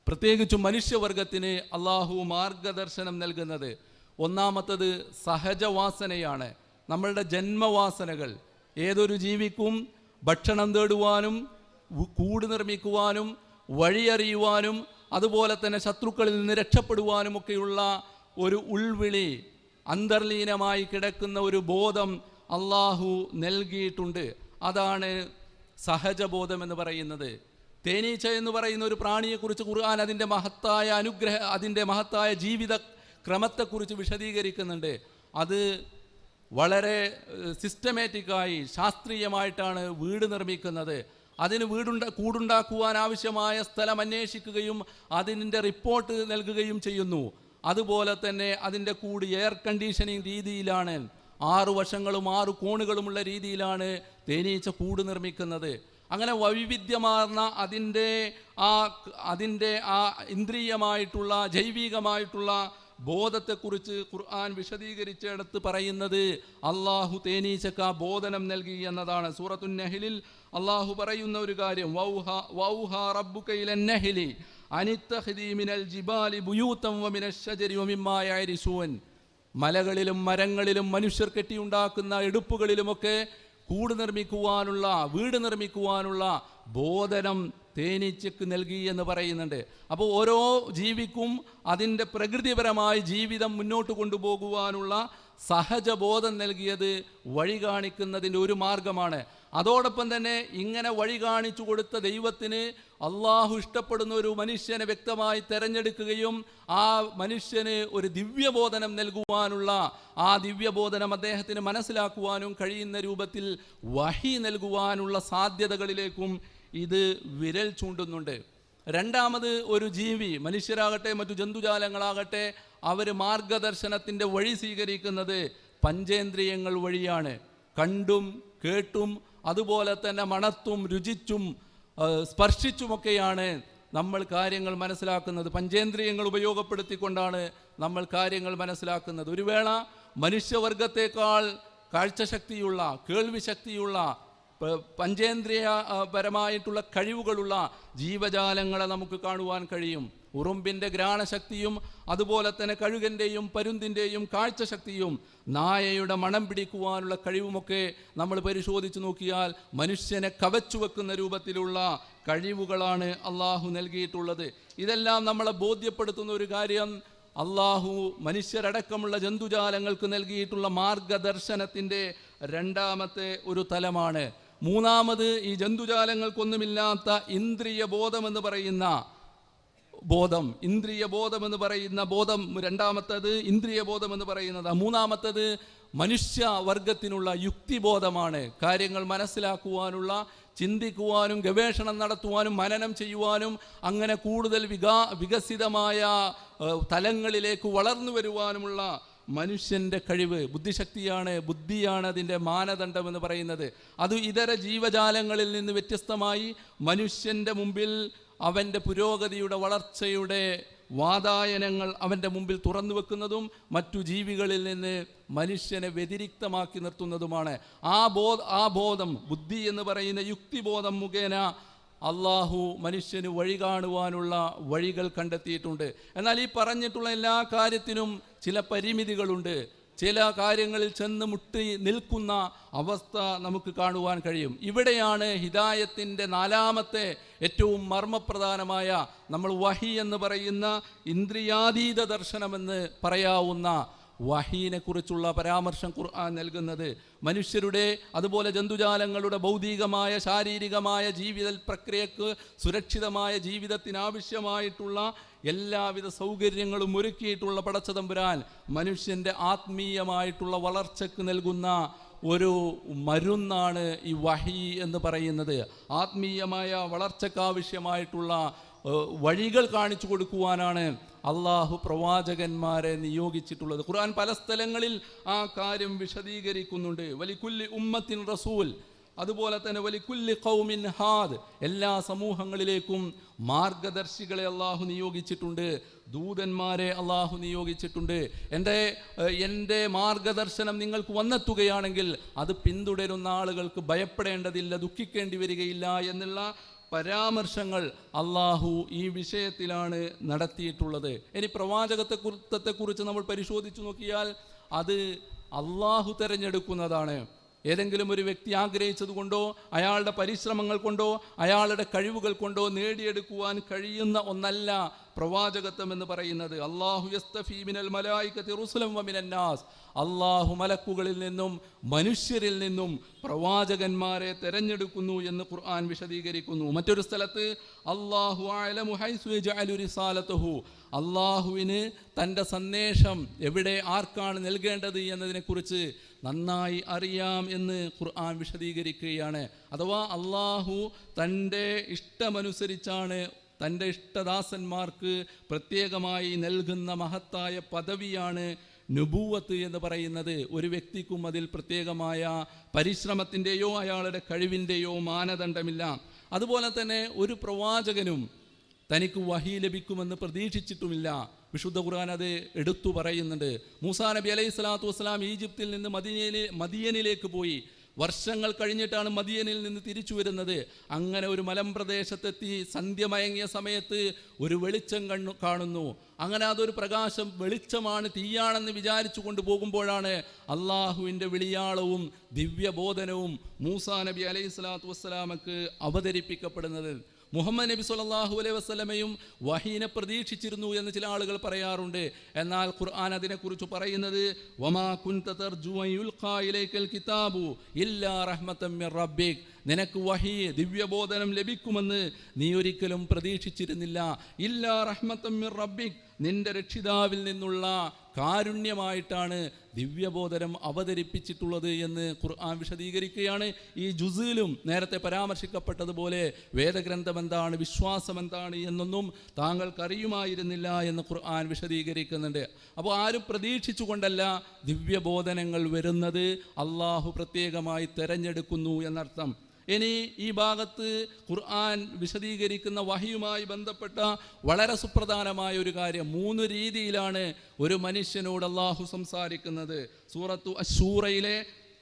പ്രത്യേകിച്ചും മനുഷ്യവർഗത്തിന് അള്ളാഹു മാർഗദർശനം നൽകുന്നത്. ഒന്നാമത്തത് സഹജവാസനയാണ്, നമ്മളുടെ ജന്മവാസനകൾ. ഏതൊരു ജീവിക്കും ഭക്ഷണം തേടുവാനും കൂട് നിർമ്മിക്കുവാനും വഴിയറിയുവാനും അതുപോലെ തന്നെ ശത്രുക്കളിൽ നിന്ന് രക്ഷപ്പെടുവാനുമൊക്കെയുള്ള ഒരു ഉൾവിളി, അന്തർലീനമായി കിടക്കുന്ന ഒരു ബോധം അള്ളാഹു നൽകിയിട്ടുണ്ട്. അതാണ് സഹജബോധം എന്ന് പറയുന്നത്. തേനീച്ച എന്ന് പറയുന്ന ഒരു പ്രാണിയെക്കുറിച്ച് ഖുർആൻ അതിൻ്റെ മഹത്തായ ജീവിത ക്രമത്തെക്കുറിച്ച് വിശദീകരിക്കുന്നുണ്ട്. അത് വളരെ സിസ്റ്റമാറ്റിക്കായി ശാസ്ത്രീയമായിട്ടാണ് വീട് നിർമ്മിക്കുന്നത്. അതിന് കൂടുണ്ടാക്കുവാൻ ആവശ്യമായ സ്ഥലം അന്വേഷിക്കുകയും അതിൻ്റെ റിപ്പോർട്ട് നൽകുകയും ചെയ്യുന്നു. അതുപോലെ തന്നെ അതിൻ്റെ കൂട് എയർ കണ്ടീഷനിങ് രീതിയിലാണ്, 6 വശങ്ങളും 6 കോണുകളുമുള്ള രീതിയിലാണ് തേനീച്ച കൂട് നിർമ്മിക്കുന്നത്. അങ്ങനെ വൈവിധ്യമാർന്ന അതിൻ്റെ ആ ഇന്ദ്രിയമായിട്ടുള്ള ജൈവികമായിട്ടുള്ള ബോധത്തെക്കുറിച്ച് ഖുർആൻ വിശദീകരിച്ചെടുത്ത് പറയുന്നത് അള്ളാഹു തേനീച്ചക്ക് ആ ബോധനം നൽകി എന്നതാണ്. സൂറത്തുൻ നഹ്ലിൽ അള്ളാഹു പറയുന്ന ഒരു കാര്യം, വൗഹാ റബ്ബുക ഇലൻ നഹ്ലി അനിത്തഖിദി മിനൽ ജിബാലി ബുയൂതൻ വമിനശ് ശജരി വമിമ്മാ യഅരിശൂൻ. മലകളിലും മരങ്ങളിലും മനുഷ്യർ കെട്ടിയുണ്ടാക്കുന്ന എടുപ്പുകളിലുമൊക്കെ കൂട് നിർമ്മിക്കുവാനുള്ള, വീട് നിർമ്മിക്കുവാനുള്ള ബോധനം തേനീച്ചക്ക് നൽകി എന്ന് പറയുന്നുണ്ട്. അപ്പോൾ ഓരോ ജീവിക്കും അതിൻ്റെ പ്രകൃതിപരമായ ജീവിതം മുന്നോട്ട് കൊണ്ടുപോകുവാനുള്ള സഹജബോധം നൽകിയത് വഴി കാണിക്കുന്നതിൻ്റെ ഒരു മാർഗമാണ്. അതോടൊപ്പം തന്നെ ഇങ്ങനെ വഴി കാണിച്ചു കൊടുത്ത ദൈവത്തിന് അള്ളാഹു ഇഷ്ടപ്പെടുന്ന ഒരു മനുഷ്യനെ വ്യക്തമായി തിരഞ്ഞെടുക്കുകയും ആ മനുഷ്യന് ഒരു ദിവ്യബോധനം നൽകുവാനുള്ള, ആ ദിവ്യബോധനം അദ്ദേഹത്തിന് മനസ്സിലാക്കുവാനും കഴിയുന്ന രൂപത്തിൽ വഹി നൽകുവാനുള്ള സാധ്യതകളിലേക്കും ഇത് വിരൽ ചൂണ്ടുന്നുണ്ട്. രണ്ടാമത്, ഒരു ജീവി, മനുഷ്യരാകട്ടെ മറ്റു ജന്തുജാലങ്ങളാകട്ടെ, അവർ മാർഗദർശനത്തിൻ്റെ വഴി സ്വീകരിക്കുന്നത് പഞ്ചേന്ദ്രിയങ്ങൾ വഴിയാണ്. കണ്ടും കേട്ടും അതുപോലെ തന്നെ മണത്തും രുചിച്ചും സ്പർശിച്ചുമൊക്കെയാണ് നമ്മൾ കാര്യങ്ങൾ മനസ്സിലാക്കുന്നത്. പഞ്ചേന്ദ്രിയങ്ങൾ ഉപയോഗപ്പെടുത്തിക്കൊണ്ടാണ് നമ്മൾ കാര്യങ്ങൾ മനസ്സിലാക്കുന്നത്. ഒരു വേള മനുഷ്യവർഗത്തേക്കാൾ കാഴ്ചശക്തിയുള്ള, കേൾവി ശക്തിയുള്ള, പഞ്ചേന്ദ്രിയപരമായിട്ടുള്ള കഴിവുകളുള്ള ജീവജാലങ്ങളെ നമുക്ക് കാണുവാൻ കഴിയും. ഉറുമ്പിൻ്റെ ഘ്രാണശക്തിയും അതുപോലെ തന്നെ കഴുകൻ്റെയും പരുന്തിൻ്റെയും കാഴ്ചശക്തിയും നായയുടെ മണം പിടിക്കുവാനുള്ള കഴിവുമൊക്കെ നമ്മൾ പരിശോധിച്ച് നോക്കിയാൽ മനുഷ്യനെ കവച്ചു വെക്കുന്ന രൂപത്തിലുള്ള കഴിവുകളാണ് അള്ളാഹു നൽകിയിട്ടുള്ളത്. ഇതെല്ലാം നമ്മളെ ബോധ്യപ്പെടുത്തുന്ന ഒരു കാര്യം, അള്ളാഹു മനുഷ്യരടക്കമുള്ള ജന്തുജാലങ്ങൾക്ക് നൽകിയിട്ടുള്ള മാർഗദർശനത്തിൻ്റെ രണ്ടാമത്തെ ഒരു തലമാണ്. മൂന്നാമത്, ഈ ജന്തുജാലങ്ങൾക്കൊന്നുമില്ലാത്ത ഇന്ദ്രിയ ബോധമെന്ന് പറയുന്ന ബോധം, ഇന്ദ്രിയ ബോധമെന്ന് പറയുന്ന ബോധം രണ്ടാമത്തേത്, ഇന്ദ്രിയ ബോധമെന്ന് പറയുന്നത്. മൂന്നാമത്തേത് മനുഷ്യവർഗത്തിനുള്ള യുക്തിബോധമാണ്. കാര്യങ്ങൾ മനസ്സിലാക്കുവാനുള്ള, ചിന്തിക്കുവാനും ഗവേഷണം നടത്തുവാനും മനനം ചെയ്യുവാനും അങ്ങനെ കൂടുതൽ വികസിതമായ തലങ്ങളിലേക്ക് വളർന്നു വരുവാനുമുള്ള മനുഷ്യൻ്റെ കഴിവ്, ബുദ്ധിയാണ് അതിൻ്റെ മാനദണ്ഡമെന്ന് പറയുന്നത്. അത് ഇതര ജീവജാലങ്ങളിൽ നിന്ന് വ്യത്യസ്തമായി മനുഷ്യൻ്റെ മുമ്പിൽ അവൻ്റെ പുരോഗതിയുടെ, വളർച്ചയുടെ വാതായനങ്ങൾ അവൻ്റെ മുമ്പിൽ തുറന്നു വെക്കുന്നതും മറ്റു ജീവികളിൽ നിന്ന് മനുഷ്യനെ വ്യതിരിക്തമാക്കി നിർത്തുന്നതുമാണ്. ആ ബോധം, ബുദ്ധി എന്ന് പറയുന്ന യുക്തിബോധം മുഖേന അള്ളാഹു മനുഷ്യന് വഴി കാണുവാനുള്ള വഴികൾ കണ്ടെത്തിയിട്ടുണ്ട്. എന്നാൽ ഈ പറഞ്ഞിട്ടുള്ള എല്ലാ കാര്യത്തിനും ചില പരിമിതികളുണ്ട്. ചില കാര്യങ്ങളിൽ ചെന്ന് മുട്ടി നിൽക്കുന്ന അവസ്ഥ നമുക്ക് കാണുവാൻ കഴിയും. ഇവിടെയാണ് ഹിദായത്തിൻ്റെ നാലാമത്തെ ഏറ്റവും മർമ്മപ്രധാനമായ, നമ്മൾ വഹി എന്ന് പറയുന്ന ഇന്ദ്രിയാതീത ദർശനമെന്ന് പറയാവുന്ന വഹീനെ കുറിച്ചുള്ള പരാമർശം ഖുർആൻ നൽകുന്നത്. മനുഷ്യരുടെ അതുപോലെ ജന്തുജാലങ്ങളുടെ ഭൗതികമായ, ശാരീരികമായ ജീവിത പ്രക്രിയക്ക്, സുരക്ഷിതമായ ജീവിതത്തിനാവശ്യമായിട്ടുള്ള എല്ലാവിധ സൗകര്യങ്ങളും ഒരുക്കിയിട്ടുള്ള പടച്ചതമ്പുരാൻ മനുഷ്യൻ്റെ ആത്മീയമായിട്ടുള്ള വളർച്ചയ്ക്ക് നൽകുന്ന ഒരു മരുന്നാണ് ഈ വഹി എന്ന് പറയുന്നത്. ആത്മീയമായ വളർച്ചക്കാവശ്യമായിട്ടുള്ള വഴികൾ കാണിച്ചു കൊടുക്കുവാനാണ് അള്ളാഹു പ്രവാചകന്മാരെ നിയോഗിച്ചിട്ടുള്ളത്. ഖുർആൻ പല സ്ഥലങ്ങളിൽ ആ കാര്യം വിശദീകരിക്കുന്നുണ്ട്. വലികുല്ലി ഉമ്മത്തിൻ റസൂൽ, അതുപോലെ തന്നെ വലികുല്ലി ഖൗമിൻ ഹാദ്, എല്ലാ സമൂഹങ്ങളിലേക്കും മാർഗദർശികളെ അള്ളാഹു നിയോഗിച്ചിട്ടുണ്ട്, ദൂതന്മാരെ അള്ളാഹു നിയോഗിച്ചിട്ടുണ്ട്. എൻ്റെ മാർഗദർശനം നിങ്ങൾക്ക് വന്നെത്തുകയാണെങ്കിൽ അത് പിന്തുടരുന്ന ആളുകൾക്ക് ഭയപ്പെടേണ്ടതില്ല, ദുഃഖിക്കേണ്ടി വരികയില്ല എന്നുള്ള പരാമർശങ്ങൾ അള്ളാഹു ഈ വിഷയത്തിലാണ് നടത്തിയിട്ടുള്ളത്. ഇനി പ്രവാചകത്വത്തെക്കുറിച്ച് നമ്മൾ പരിശോധിച്ചു നോക്കിയാൽ അത് അള്ളാഹു തിരഞ്ഞെടുക്കുന്നതാണ്. ഏതെങ്കിലും ഒരു വ്യക്തി ആഗ്രഹിച്ചതുകൊണ്ടോ അയാളുടെ പരിശ്രമങ്ങൾ കൊണ്ടോ അയാളുടെ കഴിവുകൾ കൊണ്ടോ നേടിയെടുക്കുവാൻ കഴിയുന്ന ഒന്നല്ല പ്രവാചകത്വം എന്ന് പറയുന്നത്. അല്ലാഹു യസ്തഫീ മിനൽ മലായികതി റുസുലൻ വമിനൻ നാസ്, അള്ളാഹു മലക്കുകളിൽ നിന്നും മനുഷ്യരിൽ നിന്നും പ്രവാചകന്മാരെ തെരഞ്ഞെടുക്കുന്നു എന്ന് ഖുർആൻ വിശദീകരിക്കുന്നു. മറ്റൊരു സ്ഥലത്ത് അല്ലാഹു അഅലമു ഹൈസു യജഅലു റിസാലതഹു, അള്ളാഹുവിന് തൻ്റെ സന്ദേശം എവിടെ ആർക്കാണ് നൽകേണ്ടത് എന്നതിനെക്കുറിച്ച് നന്നായി അറിയാം എന്ന് ഖുർആൻ വിശദീകരിക്കുകയാണ്. അഥവാ അള്ളാഹു തൻ്റെ ഇഷ്ടമനുസരിച്ചാണ് തൻ്റെ ഇഷ്ടദാസന്മാർക്ക് പ്രത്യേകമായി നൽകുന്ന മഹത്തായ പദവിയാണ് നുബൂവത്ത് എന്ന് പറയുന്നത്. ഒരു വ്യക്തിക്കും അതിൽ പ്രത്യേകമായ പരിശ്രമത്തിൻ്റെയോ അയാളുടെ കഴിവിൻ്റെയോ മാനദണ്ഡമില്ല. അതുപോലെ തന്നെ ഒരു പ്രവാചകനും തനിക്ക് വഹി ലഭിക്കുമെന്ന് പ്രതീക്ഷിച്ചിട്ടുമില്ല. വിശുദ്ധ ഖുർആൻ അത് എടുത്തു പറയുന്നുണ്ട്. മൂസാ നബി അലൈഹി സ്വലാത്തു വസ്സലാം ഈജിപ്തിൽ നിന്ന് മദിയനിലേക്ക് പോയി. വർഷങ്ങൾ കഴിഞ്ഞിട്ടാണ് മദിയനിൽ നിന്ന് തിരിച്ചു വരുന്നത്. അങ്ങനെ ഒരു മലമ്പ്രദേശത്തെത്തി സന്ധ്യ മയങ്ങിയ സമയത്ത് ഒരു വെളിച്ചം കാണുന്നു. അങ്ങനെ അതൊരു പ്രകാശം, വെളിച്ചമാണ്, തീയാണെന്ന് വിചാരിച്ചു കൊണ്ടുപോകുമ്പോഴാണ് അള്ളാഹുവിൻ്റെ വിളിയാളവും ദിവ്യബോധനവും മൂസാ നബി അലൈഹി സ്വലാത്തു വസ്സലാമക്ക് അവതരിപ്പിക്കപ്പെടുന്നത്. മുഹമ്മദ് നബി സല്ലല്ലാഹു അലൈഹി വസല്ലമയും വഹീനെ പ്രതീക്ഷിച്ചിരുന്നു എന്ന് ചില ആളുകൾ പറയാറുണ്ട്. എന്നാൽ ഖുർആൻ അതിനെക്കുറിച്ച് പറയുന്നത് വമാ കുൻത തർജു അൻ യുൽഖാ ഇലൈക്കൽ കിതാബു ഇല്ലാ റഹ്മതൻ മിർ റബ്ബിക്, നിനക്ക് വഹി ദിവ്യബോധനം ലഭിക്കുമെന്ന് നീ ഒരിക്കലും പ്രതീക്ഷിച്ചിരുന്നില്ല. ഇല്ലാ റഹ്മതൻ മിർ റബ്ബിക്, നിന്റെ രക്ഷിതാവിൽ നിന്നുള്ള കാരുണ്യമായിട്ടാണ് ദിവ്യബോധനം അവതരിപ്പിച്ചിട്ടുള്ളത് എന്ന് ഖുർആൻ വിശദീകരിക്കുകയാണ്. ഈ ജുസിലും നേരത്തെ പരാമർശിക്കപ്പെട്ടതുപോലെ വേദഗ്രന്ഥം എന്താണ്, വിശ്വാസം എന്താണ് എന്നൊന്നും താങ്കൾക്കറിയുമായിരുന്നില്ല എന്ന് ഖുർആൻ വിശദീകരിക്കുന്നുണ്ട്. അപ്പോൾ ആരും പ്രതീക്ഷിച്ചുകൊണ്ടല്ല ദിവ്യബോധനങ്ങൾ വരുന്നത്, അള്ളാഹു പ്രത്യേകമായി തെരഞ്ഞെടുക്കുന്നു എന്നർത്ഥം. ഇനി ഈ ഭാഗത്ത് ഖുർആൻ വിശദീകരിക്കുന്ന വഹിയുമായി ബന്ധപ്പെട്ട വളരെ സുപ്രധാനമായ ഒരു കാര്യം, 3 രീതിയിലാണ് ഒരു മനുഷ്യനോട് അള്ളാഹു സംസാരിക്കുന്നത്. സൂറത്തു അശ്ശൂറയിലെ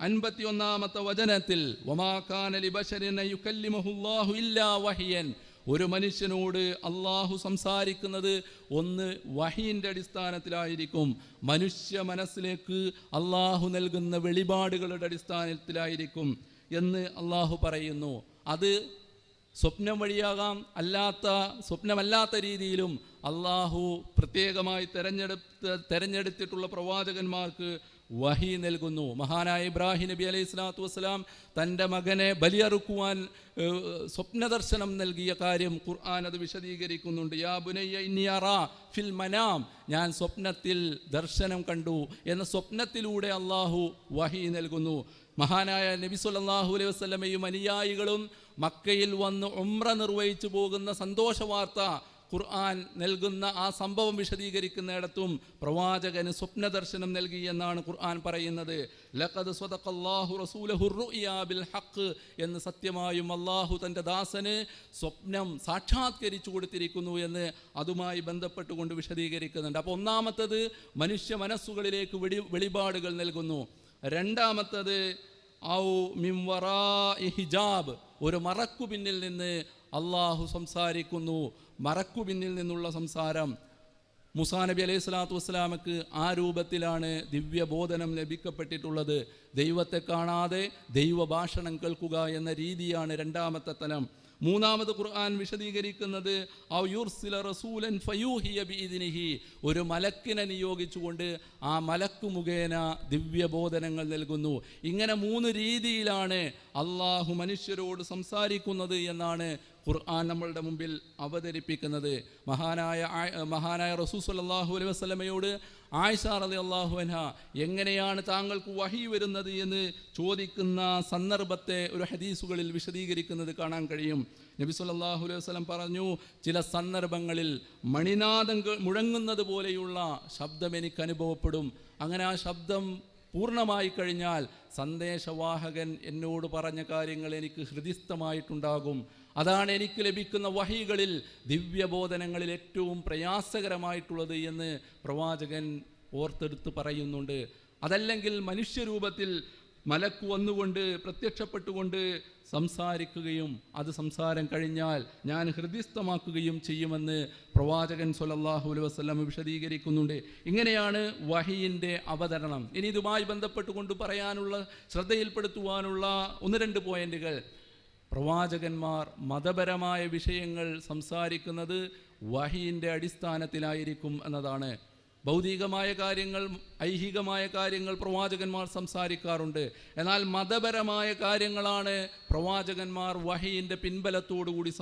51-ാമത്തെ വചനത്തിൽ വമാ കാന ലിബശരിൻ അൻ യുകല്ലിമഹുല്ലാഹു ഇല്ലാ വഹിയൻ, ഒരു മനുഷ്യനോട് അള്ളാഹു സംസാരിക്കുന്നത് ഒന്ന് വഹിയിൻ്റെ അടിസ്ഥാനത്തിലായിരിക്കും, മനുഷ്യ മനസ്സിലേക്ക് അള്ളാഹു നൽകുന്ന വെളിപാടുകളുടെ അടിസ്ഥാനത്തിലായിരിക്കും എന്ന് അള്ളാഹു പറയുന്നു. അത് സ്വപ്നം വഴിയാകാം, സ്വപ്നമല്ലാത്ത രീതിയിലും അള്ളാഹു പ്രത്യേകമായി തെരഞ്ഞെടുത്തിട്ടുള്ള പ്രവാചകന്മാർക്ക് വഹി നൽകുന്നു. മഹാനായ ഇബ്രാഹിം നബി അലൈഹി സ്വലാത്തു വസ്സലാം തൻ്റെ മകനെ ബലിയറുക്കുവാൻ സ്വപ്നദർശനം നൽകിയ കാര്യം ഖുർആൻ അത് വിശദീകരിക്കുന്നുണ്ട്. യാ ബുനയ്യ ഇന്നി അറാ ഫിൽ മനാം, ഞാൻ സ്വപ്നത്തിൽ ദർശനം കണ്ടു എന്ന സ്വപ്നത്തിലൂടെ അള്ളാഹു വഹി നൽകുന്നു. മഹാനായ നബി സല്ലല്ലാഹു അലൈഹി വസല്ലമയും അനുയായികളും മക്കയിൽ വന്ന് ഉംറ നിർവഹിച്ചു പോകുന്ന സന്തോഷ വാർത്ത ഖുർആൻ നൽകുന്ന ആ സംഭവം വിശദീകരിക്കുന്നിടത്തും പ്രവാചകന് സ്വപ്നദർശനം നൽകി എന്നാണ് ഖുർആൻ പറയുന്നത്. ലഖദ് സ്വദഖല്ലാഹു റസൂലഹു റുഅ്യാ ബിൽ ഹഖ് എന്ന് സത്യമായും അള്ളാഹു തൻ്റെ ദാസന് സ്വപ്നം സാക്ഷാത്കരിച്ചു കൊടുത്തിരിക്കുന്നു എന്ന് അതുമായി ബന്ധപ്പെട്ടുകൊണ്ട് വിശദീകരിക്കുന്നുണ്ട്. അപ്പോൾ ഒന്നാമത്തത് മനുഷ്യ മനസ്സുകളിലേക്ക് വെളിപാടുകൾ നൽകുന്നു. രണ്ടാമത്തത് ഔ മിൻ വറാഇ ഹിജാബ്, ഒരു മറക്കു പിന്നിൽ നിന്ന് അള്ളാഹു സംസാരിക്കുന്നു. മറക്കു പിന്നിൽ നിന്നുള്ള സംസാരം. മൂസാ നബി അലൈഹി സ്വലാത്തു വസ്സലാമക്ക് ആ രൂപത്തിലാണ് ദിവ്യബോധനം ലഭിക്കപ്പെട്ടിട്ടുള്ളത്. ദൈവത്തെ കാണാതെ ദൈവഭാഷണം കേൾക്കുക എന്ന രീതിയാണ് രണ്ടാമത്തെ തലം. മൂന്നാമത് ഖുർആൻ വിശദീകരിക്കുന്നത് ഔ യുർസില റസൂലൻ ഫയൂഹിയ ബിഇദ്നിഹി, ഒരു മലക്കിനെ നിയോഗിച്ചുകൊണ്ട് ആ മലക്ക് മുഖേന ദിവ്യബോധനങ്ങൾ നൽകുന്നു. ഇങ്ങനെ 3 രീതിയിലാണ് അള്ളാഹു മനുഷ്യരോട് സംസാരിക്കുന്നത് എന്നാണ് ഖുർആൻ നമ്മളുടെ മുമ്പിൽ അവതരിപ്പിക്കുന്നത്. മഹാനായ റസൂൽ സ്വല്ലല്ലാഹു അലൈഹി വസല്ലമയോട് ആയിഷ റളിയല്ലാഹു അൻഹ എങ്ങനെയാണ് താങ്കൾക്ക് വഹി വരുന്നത് എന്ന് ചോദിക്കുന്ന സന്ദർഭത്തെ ഒരു ഹദീസുകളിൽ വിശദീകരിക്കുന്നത് കാണാൻ കഴിയും. നബി സല്ലല്ലാഹു അലൈഹി വസല്ലം പറഞ്ഞു, ചില സന്ദർഭങ്ങളിൽ മണിനാദം മുഴങ്ങുന്നത് പോലെയുള്ള ശബ്ദം എനിക്ക് അനുഭവപ്പെടും. അങ്ങനെ ആ ശബ്ദം പൂർണ്ണമായി കഴിഞ്ഞാൽ സന്ദേശവാഹകൻ എന്നോട് പറഞ്ഞ കാര്യങ്ങൾ എനിക്ക് ഹൃദിസ്ഥമായിട്ടുണ്ടാകും. അതാണ് എനിക്ക് ലഭിക്കുന്ന വഹികളിൽ ദിവ്യബോധനങ്ങളിൽ ഏറ്റവും പ്രയാസകരമായിട്ടുള്ളത് എന്ന് പ്രവാചകൻ ഓർത്തെടുത്ത് പറയുന്നുണ്ട്. അതല്ലെങ്കിൽ മനുഷ്യരൂപത്തിൽ മലക്ക് വന്നുകൊണ്ട് പ്രത്യക്ഷപ്പെട്ടുകൊണ്ട് സംസാരിക്കുകയും അത് സംസാരം കഴിഞ്ഞാൽ ഞാൻ ഹൃദിസ്ഥമാക്കുകയും ചെയ്യുമെന്ന് പ്രവാചകൻ സ്വല്ലല്ലാഹു അലൈഹി വസല്ലം വിശദീകരിക്കുന്നുണ്ട്. ഇങ്ങനെയാണ് വഹിയിൻ്റെ അവതരണം. ഇനി ഇതുമായി ബന്ധപ്പെട്ടുകൊണ്ട് പറയാനുള്ള, ശ്രദ്ധയിൽപ്പെടുത്തുവാനുള്ള 1-2 പോയിന്റുകൾ. പ്രവാചകന്മാർ മതപരമായ വിഷയങ്ങൾ സംസാരിക്കുന്നത് വഹിയിൻ്റെ അടിസ്ഥാനത്തിലായിരിക്കും എന്നതാണ്. ഭൗതികമായ കാര്യങ്ങൾ, ഐഹികമായ കാര്യങ്ങൾ പ്രവാചകന്മാർ സംസാരിക്കാറുണ്ട്. എന്നാൽ മതപരമായ കാര്യങ്ങളാണ് പ്രവാചകന്മാർ വഹിയിൻ്റെ പിൻബലത്തോടുകൂടി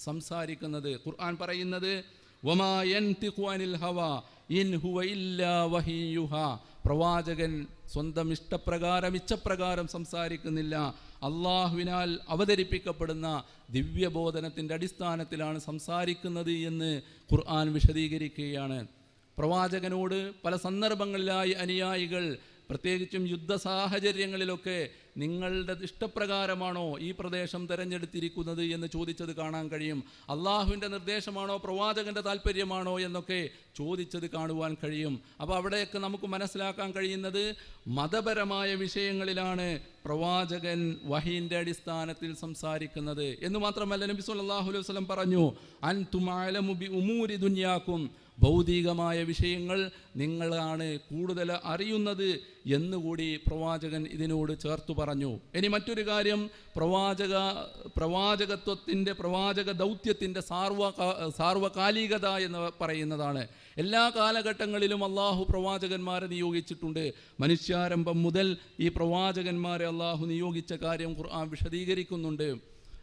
സംസാരിക്കുന്നത്. ഖുർആൻ പറയുന്നത് വമാ യൻതിഖു അനിൽ ഹവാ ഇൻ ഹുവ ഇല്ലാ വഹിയുഹാ. പ്രവാചകൻ സ്വന്തം ഇഷ്ടപ്രകാരം ഇച്ഛപ്രകാരം സംസാരിക്കുന്നില്ല. അള്ളാഹുവിനാൽ അവതരിപ്പിക്കപ്പെടുന്ന ദിവ്യബോധനത്തിൻ്റെ അടിസ്ഥാനത്തിലാണ് സംസാരിക്കുന്നത് എന്ന് ഖുർആൻ വിശദീകരിക്കുകയാണ്. പ്രവാചകനോട് പല സന്ദർഭങ്ങളിലായി അനുയായികൾ, പ്രത്യേകിച്ചും യുദ്ധ സാഹചര്യങ്ങളിലൊക്കെ നിങ്ങളുടെ ഇഷ്ടപ്രകാരമാണോ ഈ പ്രദേശം തിരഞ്ഞെടുത്തിരിക്കുന്നത് എന്ന് ചോദിച്ചത് കാണാൻ കഴിയും. അള്ളാഹുവിൻ്റെ നിർദ്ദേശമാണോ പ്രവാചകൻ്റെ താല്പര്യമാണോ എന്നൊക്കെ ചോദിച്ചത് കാണുവാൻ കഴിയും. അപ്പോൾ അവിടെയൊക്കെ നമുക്ക് മനസ്സിലാക്കാൻ കഴിയുന്നത് മതപരമായ വിഷയങ്ങളിലാണ് പ്രവാചകൻ വഹീൻ്റെ അടിസ്ഥാനത്തിൽ സംസാരിക്കുന്നത് എന്ന് മാത്രമല്ല, നബി സല്ലല്ലാഹു അലൈഹി വസല്ലം പറഞ്ഞു, അൻതും അഅലമു ബി ഉമൂരി ദുനിയാക്കും. ഭൗതികമായ വിഷയങ്ങൾ നിങ്ങളാണ് കൂടുതൽ അറിയുന്നത് എന്നുകൂടി പ്രവാചകൻ ഇതിനോട് ചേർത്തു പറഞ്ഞു. ഇനി മറ്റൊരു കാര്യം, പ്രവാചകത്വത്തിൻ്റെ, പ്രവാചക ദൗത്യത്തിൻ്റെ സാർവകാലികത എന്ന് പറയുന്നതാണ്. എല്ലാ കാലഘട്ടങ്ങളിലും അള്ളാഹു പ്രവാചകന്മാരെ നിയോഗിച്ചിട്ടുണ്ട്. മനുഷ്യാരംഭം മുതൽ ഈ പ്രവാചകന്മാരെ അള്ളാഹു നിയോഗിച്ച കാര്യം ഖുർആൻ വിശദീകരിക്കുന്നുണ്ട്.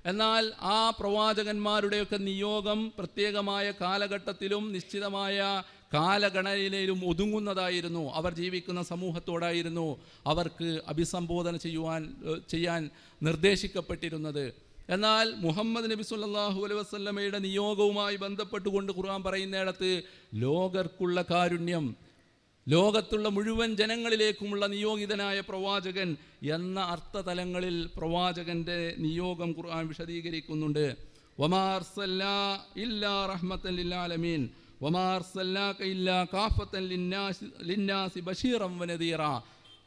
എന്നാൽ ആ പ്രവാചകന്മാരുടെയൊക്കെ നിയോഗം പ്രത്യേകമായ കാലഘട്ടത്തിലും നിശ്ചിതമായ കാലഗണനയിലും ഒതുങ്ങുന്നതായിരുന്നു. അവർ ജീവിക്കുന്ന സമൂഹത്തോടായിരുന്നു അവർക്ക് അഭിസംബോധന ചെയ്യാൻ നിർദ്ദേശിക്കപ്പെട്ടിരുന്നത്. എന്നാൽ മുഹമ്മദ് നബി സല്ലല്ലാഹു അലൈഹി വസല്ലമയുടെ നിയോഗവുമായി ബന്ധപ്പെട്ടുകൊണ്ട് ഖുർആൻ പറയുന്നിടത്ത് ലോകർക്കുള്ള കാരുണ്യം, ലോകത്തുള്ള മുഴുവൻ ജനങ്ങളിലേക്കുമുള്ള നിയോഗിതനായ പ്രവാചകൻ എന്ന അർത്ഥതലങ്ങളിൽ പ്രവാചകന്റെ നിയോഗം ഖുർആൻ വിശദീകരിക്കുന്നുണ്ട്. വമാ അർസൽനാ ഇല്ലാ റഹ്മത്തൻ ലിൽ ആലമീൻ വമാ അർസൽനാക ഇല്ലാ കാഫത്തൻ ലിന്നാസി ബശീറൻ വനദീറ.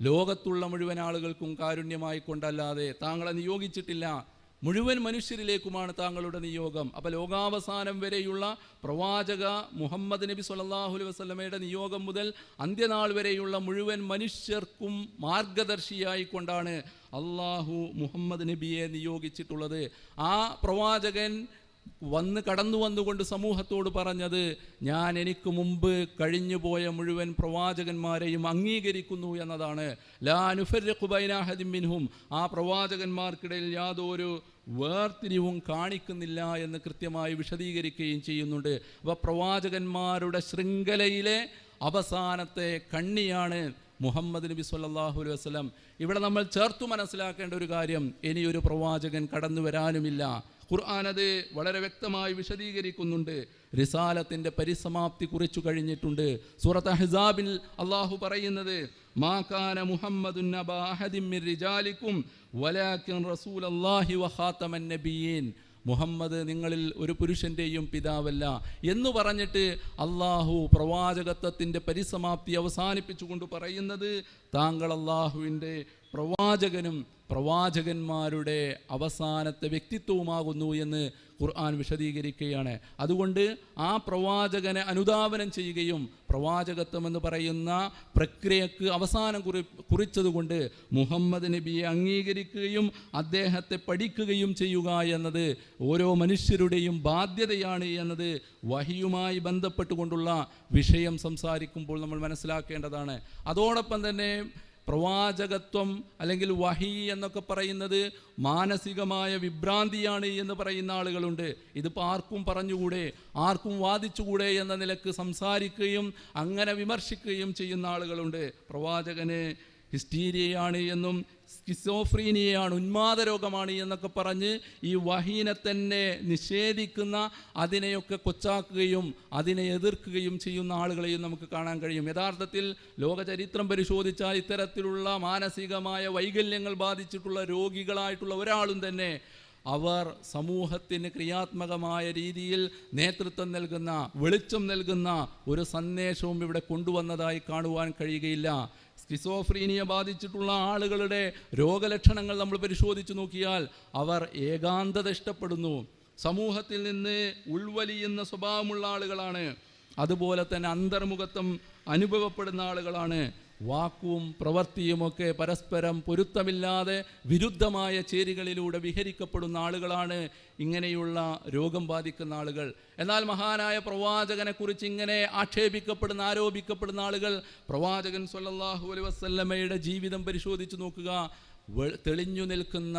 ലോകത്തുള്ള മുഴുവൻ ആളുകൾക്കും കാരുണ്യമായി കൊണ്ടല്ലാതെ താങ്കളെ നിയോഗിച്ചിട്ടില്ല, മുഴുവൻ മനുഷ്യരിലേക്കുമാണ് താങ്കളുടെ നിയോഗം. അപ്പോൾ ലോകാവസാനം വരെയുള്ള പ്രവാചക മുഹമ്മദ് നബി സല്ലല്ലാഹു അലൈഹി വസല്ലമയുടെ നിയോഗം മുതൽ അന്ത്യനാൾ വരെയുള്ള മുഴുവൻ മനുഷ്യർക്കും മാർഗദർശിയായി കൊണ്ടാണ് അള്ളാഹു മുഹമ്മദ് നബിയെ നിയോഗിച്ചിട്ടുള്ളത്. ആ പ്രവാചകൻ കടന്നു വന്നുകൊണ്ട് സമൂഹത്തോട് പറഞ്ഞത്, ഞാൻ എനിക്ക് മുമ്പ് കഴിഞ്ഞുപോയ മുഴുവൻ പ്രവാചകന്മാരെയും അംഗീകരിക്കുന്നു എന്നതാണ്. ലാ നുഫർരിഖു ബൈന അഹദിൻ മിൻഹും. ആ പ്രവാചകന്മാർക്കിടയിൽ യാതൊരു വേർതിരിവും കാണിക്കുന്നില്ല എന്ന് കൃത്യമായി വിശദീകരിക്കുകയും ചെയ്യുന്നുണ്ട്. അപ്പോൾ പ്രവാചകന്മാരുടെ ശൃംഖലയിലെ അവസാനത്തെ കണ്ണിയാണ് മുഹമ്മദ് നബി സല്ലല്ലാഹു അലൈഹി വസല്ലം. ഇവിടെ നമ്മൾ ചേർത്തു മനസ്സിലാക്കേണ്ട ഒരു കാര്യം, ഇനിയൊരു പ്രവാചകൻ കടന്നു വരാനുമില്ല. ഖുർആൻ അത് വളരെ വ്യക്തമായി വിശദീകരിക്കുന്നുണ്ട്. റിസാലത്തിൻ്റെ പരിസമാപ്തി കുറിച്ചു കഴിഞ്ഞിട്ടുണ്ട്. സൂറത്ത് അഹ്സാബിൽ അള്ളാഹു പറയുന്നത്, മാ കാന മുഹമ്മദുൻ നബാ അഹദിൻ മിർ റിജാലിക്കും വലാകിൻ റസൂലല്ലാഹി വഖാതമൻ നബിയീൻ. മുഹമ്മദ് നിങ്ങളിൽ ഒരു പുരുഷൻ്റെയും പിതാവല്ല എന്ന് പറഞ്ഞിട്ട് അള്ളാഹു പ്രവാചകത്വത്തിൻ്റെ പരിസമാപ്തി അവസാനിപ്പിച്ചുകൊണ്ട് പറയുന്നത്, താങ്കൾ അള്ളാഹുവിൻ്റെ പ്രവാചകനും പ്രവാചകന്മാരുടെ അവസാനത്തെ വ്യക്തിത്വവുമാകുന്നു എന്ന് ഖുർആൻ വിശദീകരിക്കുകയാണ്. അതുകൊണ്ട് ആ പ്രവാചകനെ അനുധാവനം ചെയ്യുകയും പ്രവാചകത്വം എന്ന് പറയുന്ന പ്രക്രിയക്ക് അവസാനം കുറിച്ചതുകൊണ്ട് മുഹമ്മദ് നബിയെ അംഗീകരിക്കുകയും അദ്ദേഹത്തെ പഠിക്കുകയും ചെയ്യുക എന്നത് ഓരോ മനുഷ്യരുടെയും ബാധ്യതയാണ് എന്നത് വഹിയുമായി ബന്ധപ്പെട്ടുകൊണ്ടുള്ള വിഷയം സംസാരിക്കുമ്പോൾ നമ്മൾ മനസ്സിലാക്കേണ്ടതാണ്. അതോടൊപ്പം തന്നെ പ്രവാചകത്വം അല്ലെങ്കിൽ വഹി എന്നൊക്കെ പറയുന്നത് മാനസികമായ വിഭ്രാന്തിയാണ് എന്ന് പറയുന്ന ആളുകളുണ്ട്. ഇതിപ്പോൾ ആർക്കും പറഞ്ഞുകൂടെ, ആർക്കും വാദിച്ചുകൂടെ എന്ന നിലക്ക് സംസാരിക്കുകയും അങ്ങനെ വിമർശിക്കുകയും ചെയ്യുന്ന ആളുകളുണ്ട്. പ്രവാചകന് ഹിസ്റ്റീരിയയാണ് എന്നും സ്കിസോഫ്രീനിയയാണ്, ഉന്മാദ രോഗമാണ് എന്നൊക്കെ പറഞ്ഞ് ഈ വഹീനെ തന്നെ നിഷേധിക്കുന്ന, അതിനെയൊക്കെ കൊച്ചാക്കുകയും അതിനെ എതിർക്കുകയും ചെയ്യുന്ന ആളുകളെയും നമുക്ക് കാണാൻ കഴിയും. യഥാർത്ഥത്തിൽ ലോകചരിത്രം പരിശോധിച്ചാൽ ഇത്തരത്തിലുള്ള മാനസികമായ വൈകല്യങ്ങൾ ബാധിച്ചിട്ടുള്ള രോഗികളായിട്ടുള്ള ഒരാളും തന്നെ അവർ സമൂഹത്തിന് ക്രിയാത്മകമായ രീതിയിൽ നേതൃത്വം നൽകുന്ന, വെളിച്ചം നൽകുന്ന ഒരു സന്ദേശവും ഇവിടെ കൊണ്ടുവന്നതായി കാണുവാൻ കഴിയുകയില്ല. സ്കിസോഫ്രീനിയ ബാധിച്ചിട്ടുള്ള ആളുകളുടെ രോഗലക്ഷണങ്ങൾ നമ്മൾ പരിശോധിച്ച് നോക്കിയാൽ അവർ ഏകാന്തത ഇഷ്ടപ്പെടുന്നു, സമൂഹത്തിൽ നിന്ന് ഉൾവലിയുന്ന സ്വഭാവമുള്ള ആളുകളാണ്, അതുപോലെ തന്നെ അന്തർമുഖത്വം അനുഭവപ്പെടുന്ന ആളുകളാണ്, വാക്കും പ്രവൃത്തിയുമൊക്കെ പരസ്പരം പൊരുത്തമില്ലാതെ വിരുദ്ധമായ ചേരികളിലൂടെ വിഹരിക്കപ്പെടുന്ന ആളുകളാണ് ഇങ്ങനെയുള്ള രോഗം ബാധിക്കുന്ന ആളുകൾ. എന്നാൽ മഹാനായ പ്രവാചകനെക്കുറിച്ച് ഇങ്ങനെ ആക്ഷേപിക്കപ്പെടുന്ന, ആരോപിക്കപ്പെടുന്ന ആളുകൾ, പ്രവാചകൻ സ്വല്ലല്ലാഹു അലൈഹി വസല്ലമയുടെ ജീവിതം പരിശോധിച്ച് നോക്കുക. തെളിഞ്ഞു നിൽക്കുന്ന,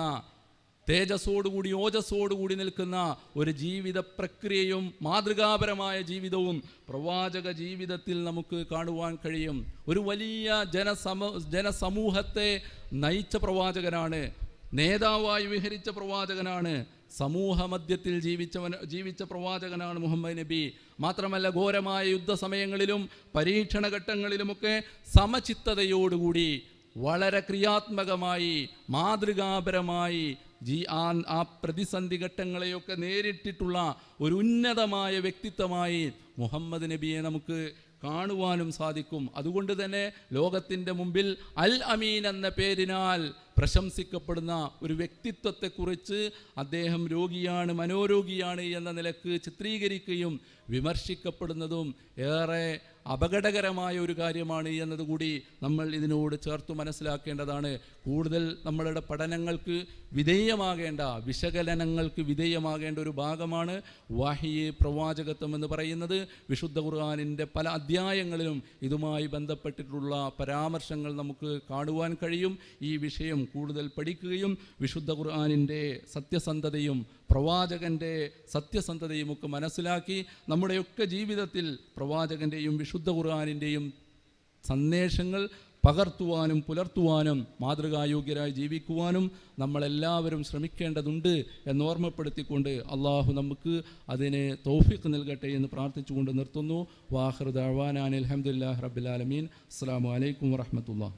തേജസ്സോടുകൂടി ഓജസ്സോടുകൂടി നിൽക്കുന്ന ഒരു ജീവിത പ്രക്രിയയും മാതൃകാപരമായ ജീവിതവും പ്രവാചക ജീവിതത്തിൽ നമുക്ക് കാണുവാൻ കഴിയും. ഒരു വലിയ ജനസമൂഹത്തെ നയിച്ച പ്രവാചകനാണ്, നേതാവായി വിഹരിച്ച പ്രവാചകനാണ്, സമൂഹ മധ്യത്തിൽ ജീവിച്ച പ്രവാചകനാണ് മുഹമ്മദ് നബി. മാത്രമല്ല ഘോരമായ യുദ്ധസമയങ്ങളിലും പരീക്ഷണ ഘട്ടങ്ങളിലുമൊക്കെ സമചിത്തതയോടുകൂടി വളരെ ക്രിയാത്മകമായി മാതൃകാപരമായി ആ പ്രതിസന്ധി ഘട്ടങ്ങളെയൊക്കെ നേരിട്ടിട്ടുള്ള ഒരു ഉന്നതമായ വ്യക്തിത്വമായി മുഹമ്മദ് നബിയെ നമുക്ക് കാണുവാനും സാധിക്കും. അതുകൊണ്ട് തന്നെ ലോകത്തിൻ്റെ മുമ്പിൽ അൽ അമീൻ എന്ന പേരിനാൽ പ്രശംസിക്കപ്പെടുന്ന ഒരു വ്യക്തിത്വത്തെക്കുറിച്ച് അദ്ദേഹം രോഗിയാണ്, മനോരോഗിയാണ് എന്ന നിലക്ക് ചിത്രീകരിക്കുകയും വിമർശിക്കപ്പെടുന്നതും ഏറെ അപകടകരമായ ഒരു കാര്യമാണ് എന്നതുകൂടി നമ്മൾ ഇതിനോട് ചേർത്ത് മനസ്സിലാക്കേണ്ടതാണ്. കൂടുതൽ നമ്മളുടെ പഠനങ്ങൾക്ക് വിധേയമാകേണ്ട, വിശകലനങ്ങൾക്ക് വിധേയമാകേണ്ട ഒരു ഭാഗമാണ് വഹി, പ്രവാചകത്വം എന്ന് പറയുന്നത്. വിശുദ്ധ ഖുർആനിൻ്റെ പല അധ്യായങ്ങളിലും ഇതുമായി ബന്ധപ്പെട്ടിട്ടുള്ള പരാമർശങ്ങൾ നമുക്ക് കാണുവാൻ കഴിയും. ഈ വിഷയം കൂടുതൽ പഠിക്കുകയും വിശുദ്ധ ഖുർആനിൻ്റെ സത്യസന്ധതയും പ്രവാചകൻ്റെ സത്യസന്ധതയും ഒക്കെ മനസ്സിലാക്കി നമ്മുടെയൊക്കെ ജീവിതത്തിൽ പ്രവാചകൻ്റെയും വിശുദ്ധ ഖുർആനിൻ്റെയും സന്ദേശങ്ങൾ പകർത്തുവാനും പുലർത്തുവാനും മാതൃകായോഗ്യരായി ജീവിക്കുവാനും നമ്മളെല്ലാവരും ശ്രമിക്കേണ്ടതുണ്ട് എന്നോർമ്മപ്പെടുത്തിക്കൊണ്ട് അള്ളാഹു നമുക്ക് അതിന് തൗഫീഖ് നൽകട്ടെ എന്ന് പ്രാർത്ഥിച്ചുകൊണ്ട് നിർത്തുന്നു. വാഖിറു ദഅ്വാനാ അൽഹംദുലില്ലാഹി റബ്ബിൽ ആലമീൻ. അസ്സലാമു അലൈക്കും വറഹ്മത്തുള്ളാഹി.